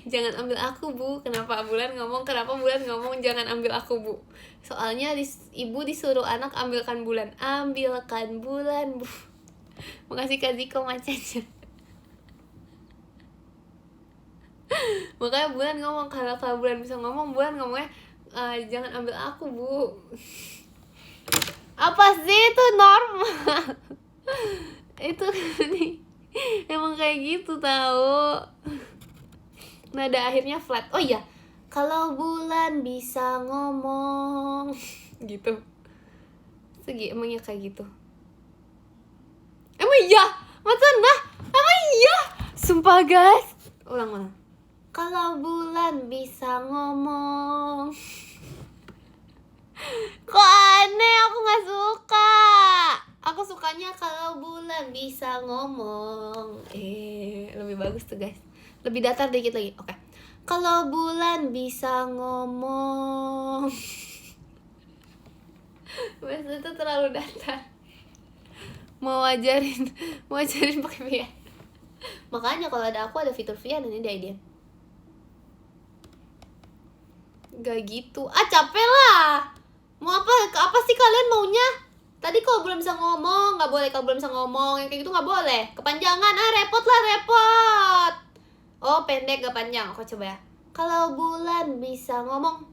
Jangan ambil aku bu. Kenapa bulan ngomong jangan ambil aku bu? Soalnya ibu disuruh anak ambilkan bulan bu. Makasih Kak Ziko macanya. Makanya bulan ngomong, kalau bulan bisa ngomong, bulan ngomongnya jangan ambil aku bu. Apa sih itu normal? Itu nih emang kayak gitu tahu. Nada akhirnya flat. Oh iya, kalau bulan bisa ngomong gitu. Segi emangnya kayak gitu. Emang iya? Emang iya? Sumpah guys. Ulang. Kalau bulan bisa ngomong. Kok aneh, aku gak suka. Aku sukanya kalau bulan bisa ngomong. Lebih bagus tuh guys. Lebih datar dikit lagi. Oke. Kalau bulan bisa ngomong. Mas itu terlalu datar. Mau ajarin pakai pian. Makanya kalau ada aku ada fitur pian ini dia idea. Gak gitu. Capek lah. Mau apa sih kalian maunya? Tadi kalau belum bisa ngomong, nggak boleh. Kalau belum bisa ngomong yang kayak gitu nggak boleh. Kepanjangan, repot. Oh pendek gak panjang. Aku coba ya. Kalau bulan bisa ngomong.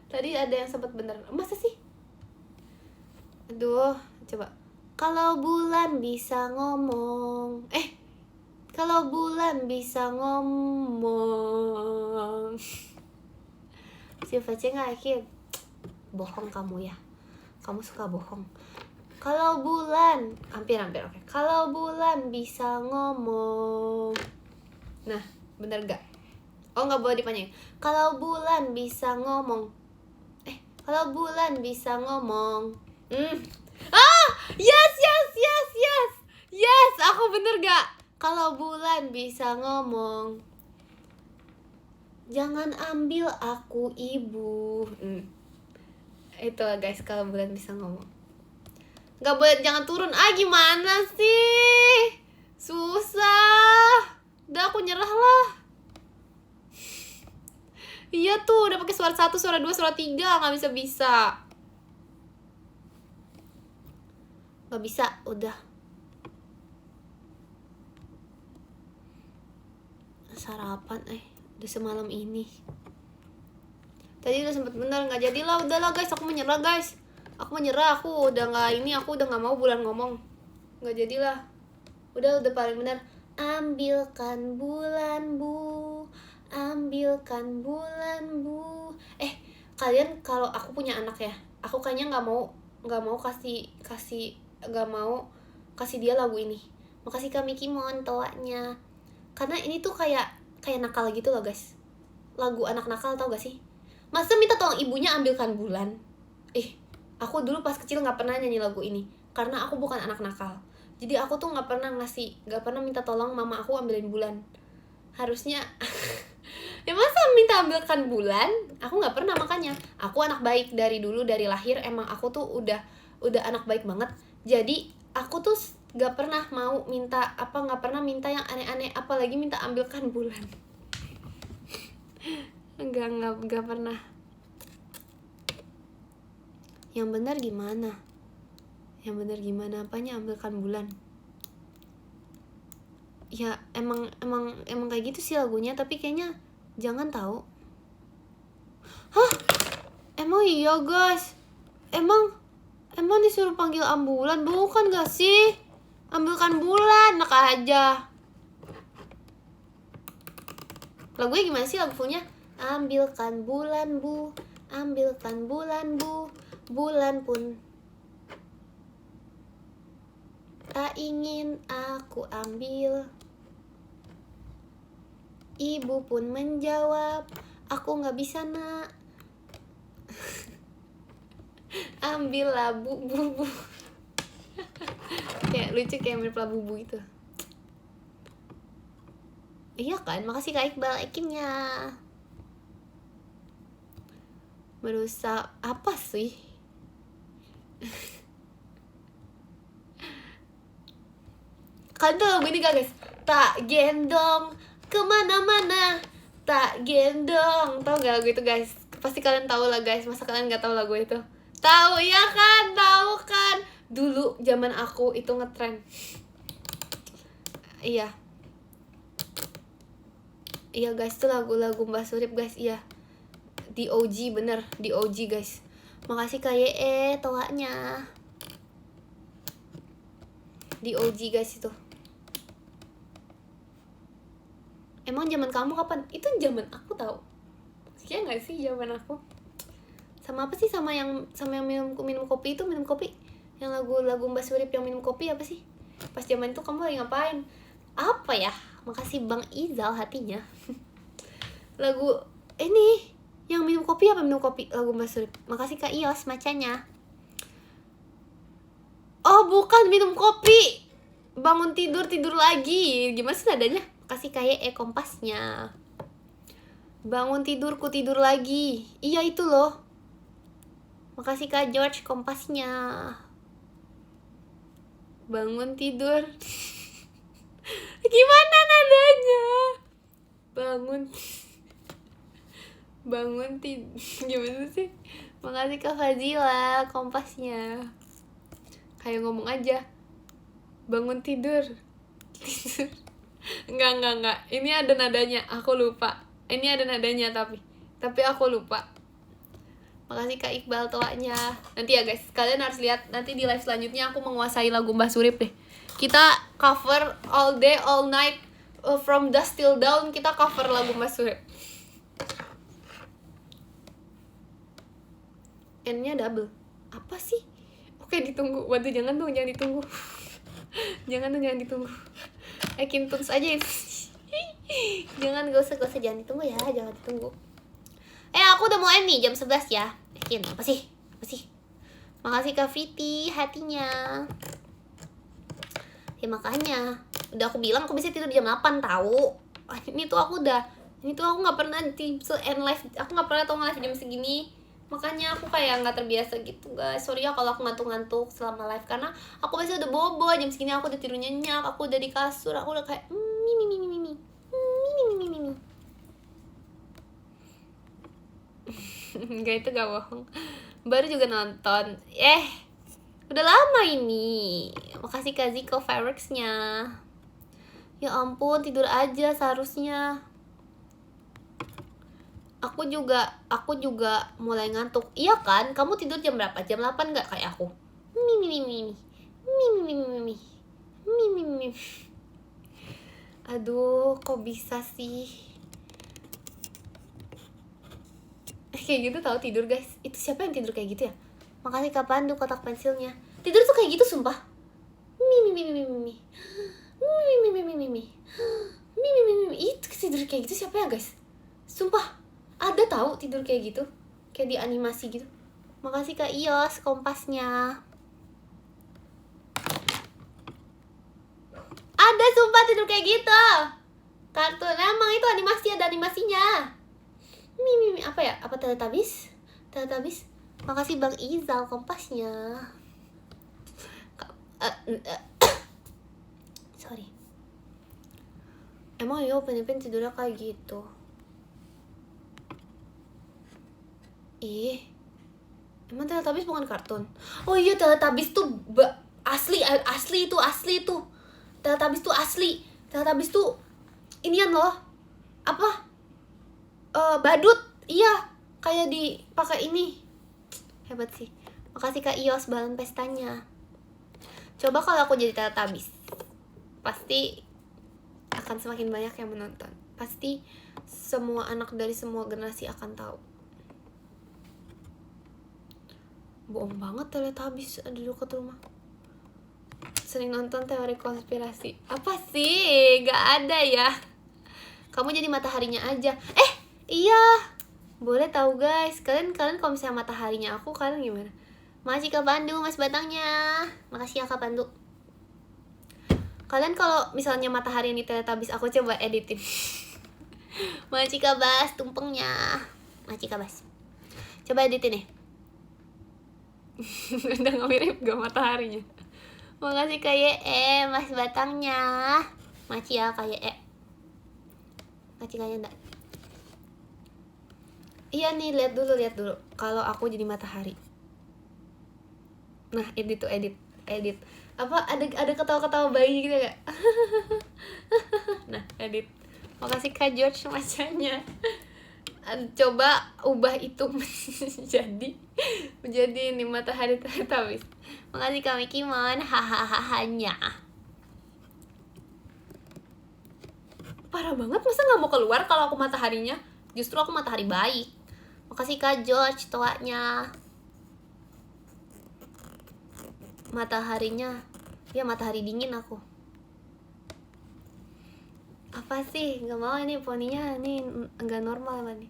Tadi ada yang sempat bener. Masa sih? Aduh, coba. Kalau bulan bisa ngomong. Kalau bulan bisa ngomong. Si Face nggak akhir. Bohong kamu ya. Kamu suka bohong. Kalau bulan, hampir oke. Kalau bulan bisa ngomong. Nah, bener gak? Oh, nggak boleh dipanjangin. Kalau bulan bisa ngomong. Kalau bulan bisa ngomong. Yes, aku bener gak? Kalau bulan bisa ngomong. Jangan ambil aku ibu. Itu guys, kalau bulan bisa ngomong. Gak boleh, jangan turun. Gimana sih? Susah. Udah, aku nyerah lah. Iya tuh, udah pakai suara 1, suara 2, suara 3, nggak bisa. Nggak bisa, udah. Sarapan, udah semalam ini. Tadi udah sempet bener, nggak jadilah, udahlah guys, aku menyerah guys. Aku udah nggak mau bulan ngomong. Nggak jadilah. Udah paling bener. Ambilkan bulan bu, ambilkan bulan bu. Kalian kalau aku punya anak ya, aku kayaknya nggak mau kasih dia lagu ini. Makasih Kak Miki Mon toanya. Karena ini tuh kayak nakal gitu loh guys. Lagu anak nakal, tau gak sih? Masa minta tolong ibunya ambilkan bulan? Aku dulu pas kecil nggak pernah nyanyi lagu ini karena aku bukan anak nakal. Jadi aku tuh nggak pernah minta tolong mama aku ambilin bulan. Harusnya ya masa minta ambilkan bulan? Aku nggak pernah, makanya aku anak baik dari dulu, dari lahir emang aku tuh udah anak baik banget. Jadi aku tuh nggak pernah minta yang aneh-aneh, apalagi minta ambilkan bulan. Enggak pernah. Yang benar gimana? Apanya ambilkan bulan? Ya emang kayak gitu sih lagunya, tapi kayaknya jangan tahu. Emang iya guys? Emang disuruh panggil ambulan, bukan gak sih? Ambilkan bulan, enak aja. Lagunya gimana sih lagu fullnya? Ambilkan bulan bu, ambilkan bulan bu, bulan pun tak ingin aku ambil. Ibu pun menjawab, aku gak bisa nak. Ambillah bu. Kayak lucu, kayak mirip Labubu itu. Iya kan, makasih Kak Iqbal Ekimnya. Merusak apa sih? Kalian tuh lagu ini gak guys? Tak gendong kemana-mana, tak gendong. Tau gak lagu itu guys? Pasti kalian tahu lah guys. Masa kalian gak tahu lagu itu? Tahu ya kan? Tahu kan? Dulu zaman aku itu ngetren. Iya guys, itu lagu-lagu Mbak Surip guys. Iya, di OG, bener di OG guys. Makasih Kak Ye toanya. Di OG guys itu. Emang zaman kamu kapan? Itu zaman aku tau. Kayaknya gak sih zaman aku? Sama apa sih? Sama yang minum kopi itu, minum kopi. Yang lagu Mbak Surip yang minum kopi apa sih? Pas zaman itu kamu lagi ngapain? Apa ya? Makasih Bang Izal hatinya. Lagu ini yang minum kopi apa minum kopi? Lagu Mbak Surip. Makasih Kak Ios macanya. Oh bukan minum kopi, bangun tidur lagi. Gimana sih nadanya? Makasih Kak Ye kompasnya. Bangun tidurku tidur lagi. Iya itu loh. Makasih Kak George kompasnya. Bangun tidur. Gimana nadanya? Bangun tidur. Gimana sih? Makasih Kak Fazila kompasnya. Kayak ngomong aja. Bangun tidur. Enggak. Ini ada nadanya, aku lupa. Ini ada nadanya tapi aku lupa. Makasih Kak Iqbal toanya. Nanti ya guys, kalian harus lihat nanti di live selanjutnya aku menguasai lagu Mbah Surip deh. Kita cover all day all night, from dusk till dawn kita cover lagu Mbah Surip. N-nya double. Apa sih? kayak ditunggu. Waduh, jangan dong, jangan ditunggu. Jangan ditunggu. Kintuns aja itu. Jangan, gak usah jangan ditunggu ya, jangan ditunggu. Aku udah mau end nih, jam 11 ya. Yakin, apa sih? Makasih Kak Viti, hatinya. Ya makanya, udah aku bilang aku bisa tidur jam 8 tahu. Ini tuh aku gak pernah end live, aku gak pernah tau nge-live jam segini. Makanya aku kayak gak terbiasa gitu guys. Sorry ya kalau aku ngantuk-ngantuk selama live, karena aku biasanya udah bobo, jam segini aku udah tidur nyenyak, aku udah di kasur, aku udah kayak mimi. Enggak, itu gak bohong. Baru juga nonton. Udah lama ini. Makasih Kak Ziko fireworks-nya. Ya ampun, tidur aja seharusnya. Aku juga mulai ngantuk. Iya kan? Kamu tidur jam berapa? Jam 8 gak kayak aku? Mimi. Aduh, kok bisa sih? Kayak gitu tahu tidur guys. Itu siapa yang tidur kayak gitu ya? Makasih Kak Pandu kotak pensilnya. Tidur tuh kayak gitu sumpah. Mimi. Itu tidur kayak gitu siapa ya guys? Sumpah, ada tahu tidur kayak gitu, kayak di animasi gitu. Makasih Kak Ios kompasnya. Ada sumpah tidur kayak gitu. Kartun emang itu animasi, ada animasinya. Mimi apa ya? Apa Teletubbies? Makasih Bang Izal kompasnya. Sorry. Emang ya Upin tidurnya kayak gitu? Emang Teletubbies bukan kartun? Oh iya, Teletubbies tuh asli tuh. Teletubbies tuh asli. Teletubbies tuh inian loh. Apa? Badut. Iya, kayak dipakai ini. Hebat sih. Makasih Kak Ios balon pestanya. Coba kalau aku jadi Teletubbies, pasti akan semakin banyak yang menonton. Pasti semua anak dari semua generasi akan tahu. Bohong banget Teletubbies ada di dekat rumah. Sering nonton teori konspirasi. Apa sih? Gak ada ya. Kamu jadi mataharinya aja. Iya. Boleh tahu guys. Kalian kalau misalnya mataharinya aku, kalian gimana? Makasih Kak Pandu, Mas Batangnya. Makasih ya Kak Pandu. Kalian kalau misalnya matahari yang di Teletubbies, aku coba editin. Makasih Kak Bas, tumpengnya. Makasih Kak Bas. Coba editin nih. Udah gak mirip gak mataharinya. Makasih Kak Ye, Mas Batangnya. Makasih ya Kak Ye. Makasih Kak Ye enggak. Iya nih, lihat dulu. Kalau aku jadi matahari. Nah, edit. Apa ada ketawa-ketawa bayi gitu gak? Nah, edit. Makasih Kak George macanya. Coba ubah itu menjadi ini matahari Teletubbies. Makasih Kak Mikimon, hahahahanya. Parah banget, masa nggak mau keluar kalau aku mataharinya? Justru aku matahari baik. Makasih Kak George toanya. Mataharinya, ya matahari dingin aku. Apa sih? Nggak mau ini poninya, ini nggak normal nih.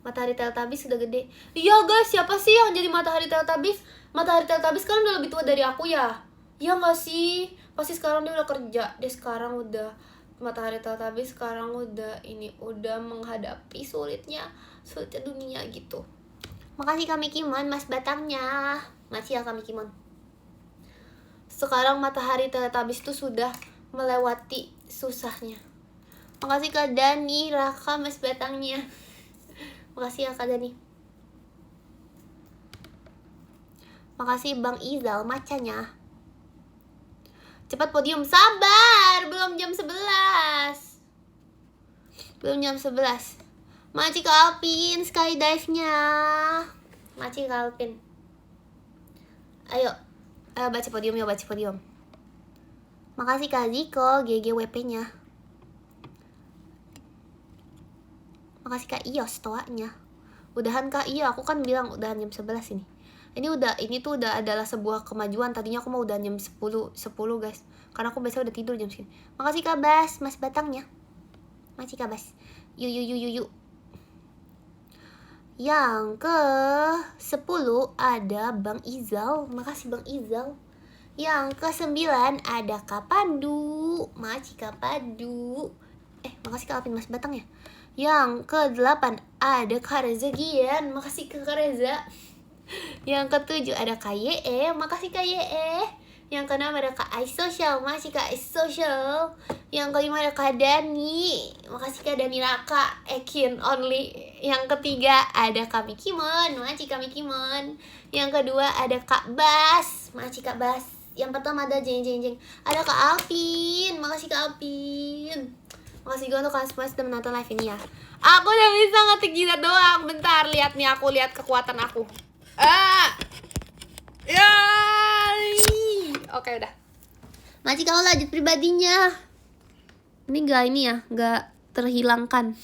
Matahari Teletubbies sudah gede. Iya guys, siapa sih yang jadi matahari Teletubbies? Matahari Teletubbies kan udah lebih tua dari aku ya. Iya nggak sih? Pasti sekarang dia udah kerja. Dia sekarang udah matahari Teletubbies sekarang udah menghadapi sulitnya dunia gitu. Makasih Kak Mikimon, Mas Batangnya. Makasih ya Kak Mikimon. Sekarang matahari Teletubbies tuh sudah melewati susahnya. Makasih Kak Dani, Raka, Mas Batangnya. Makasih ya Kak Dani. Makasih Bang Izal macanya. Cepat podium, sabar, belum jam 11. Makasih Kak Alpin, skydive-nya. Makasih Kak Alpin. Ayo baca podium. Makasih Kak Ziko, GGWP-nya. Makasih Kak Ios toanya. Udahan Kak, iya aku kan bilang udahan jam 11 ini. Ini tuh udah adalah sebuah kemajuan. Tadinya aku mau udah jam 10 guys. Karena aku biasa udah tidur jam segini. Makasih Kak Bas, Mas Batangnya. Makasih Kak Bas. Yuk yuk yuk yuk yuk. Yang ke 10 ada Bang Izal. Makasih Bang Izal. Yang ke 9 ada Kak Pandu. Makasih Kak Pandu. Makasih Kak Alvin Mas Batang ya. Yang ke 8 ada Kak Reza Gian. Makasih Kak Reza. Yang ke 7 ada Kak Ye. Makasih Kak Ye. Yang ke 6 ada Kak Ice Social. Makasih Kak Ice Social. Yang ke 5 ada Kak Dani. Makasih Kak Dani Raka. Ekin only. Yang ketiga ada Kak Mikimon. Makasih Kak Mikimon. Yang kedua ada Kak Bas. Makasih Kak Bas. Yang pertama ada Jeng Jeng Jeng. Ada Kak Alvin. Makasih Kak Alvin. Makasih juga untuk kalian semua sudah menonton live ini ya. Aku udah bisa ngetik jidat doang. Bentar, lihat nih, aku lihat kekuatan aku. Ya. Oke udah. Masih kalau lanjut pribadinya. Ini gak terhilangkan.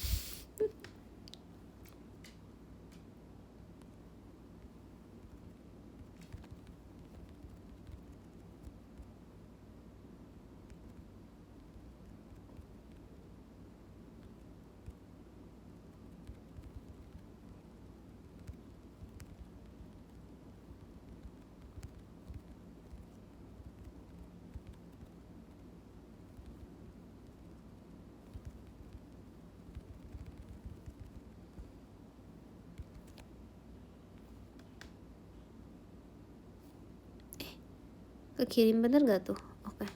Kekirim bener gak tuh? Oke.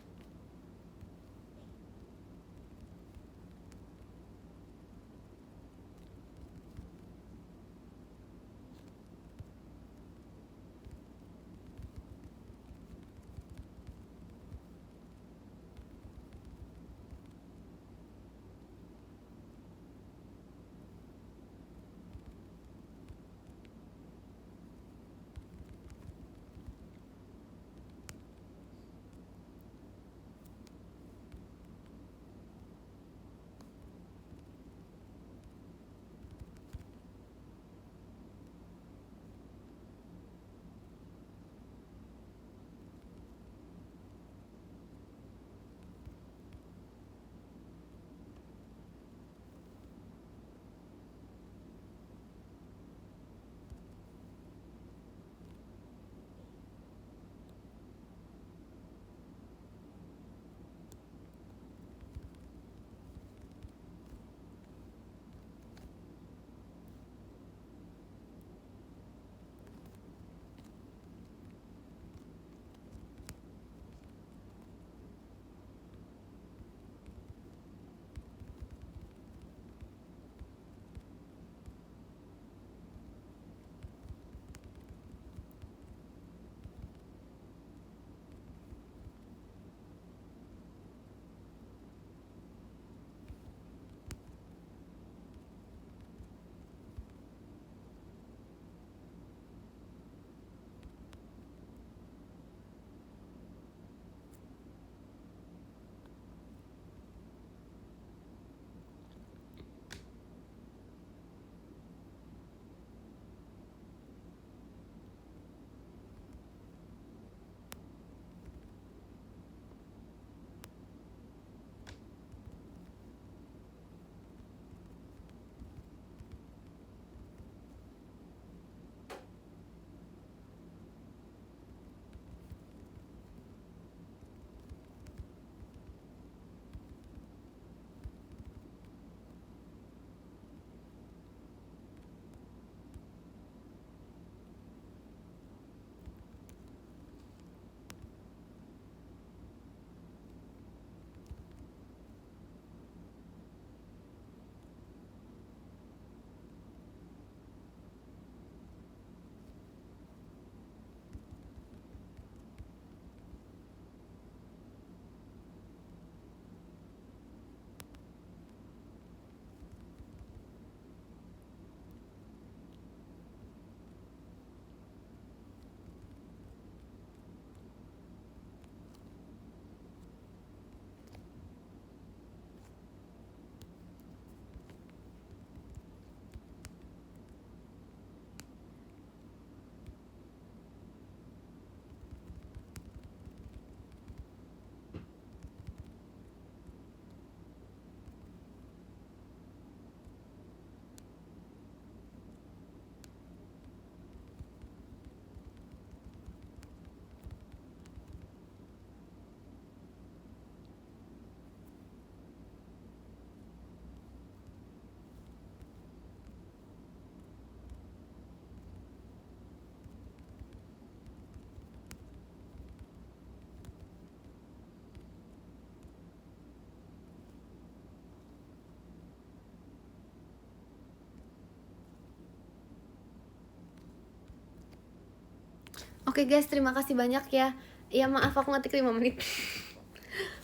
Oke guys, terima kasih banyak ya. Iya maaf aku ngetik 5 menit.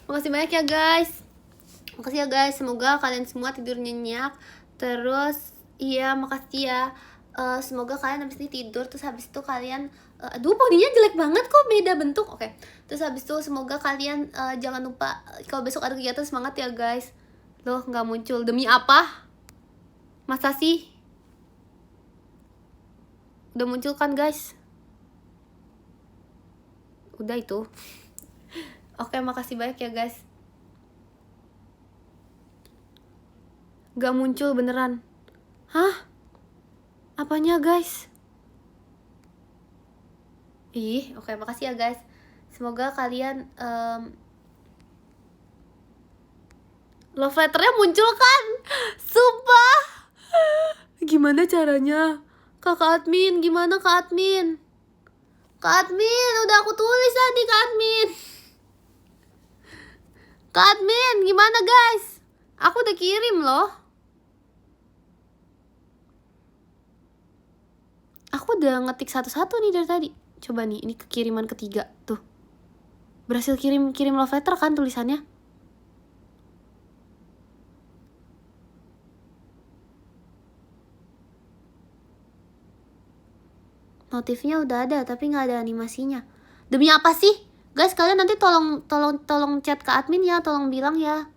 Makasih banyak ya guys. Makasih ya guys, semoga kalian semua tidur nyenyak. Terus iya makasih ya. Semoga kalian habis ini tidur, terus habis itu kalian aduh poninya jelek banget kok, beda bentuk. Oke. Terus habis itu semoga kalian jangan lupa kalau besok ada kegiatan semangat ya guys. Loh nggak muncul, demi apa? Masa sih? Udah muncul kan guys? Udah itu. Oke, makasih banyak ya guys. Gak muncul beneran. Hah? Apanya guys? Ih, oke, makasih ya guys. Semoga kalian love letternya muncul kan? Sumpah. Gimana caranya? Kakak admin, gimana Kak admin? Kak admin, udah aku tulis tadi Kak admin. Kak admin, gimana guys? Aku udah kirim loh. Aku udah ngetik satu-satu nih dari tadi. Coba nih, ini kekiriman ketiga tuh. Berhasil kirim love letter kan tulisannya? Notifnya udah ada tapi nggak ada animasinya. Demi apa sih? Guys, kalian nanti tolong chat ke admin ya, tolong bilang ya.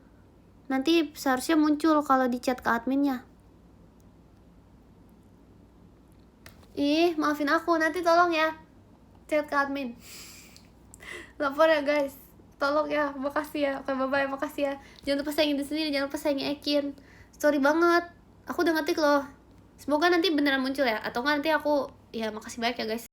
Nanti seharusnya muncul kalau di chat ke adminnya. Ih, maafin aku, nanti tolong ya chat ke admin. Lapor ya guys, tolong ya, makasih ya. Oke, bye-bye, makasih ya. Jangan lupa sayangin diri sendiri, jangan lupa sayangin Ekin. Sorry banget, aku udah ngetik loh. Semoga nanti beneran muncul ya, atau nggak nanti aku, ya makasih banyak ya guys.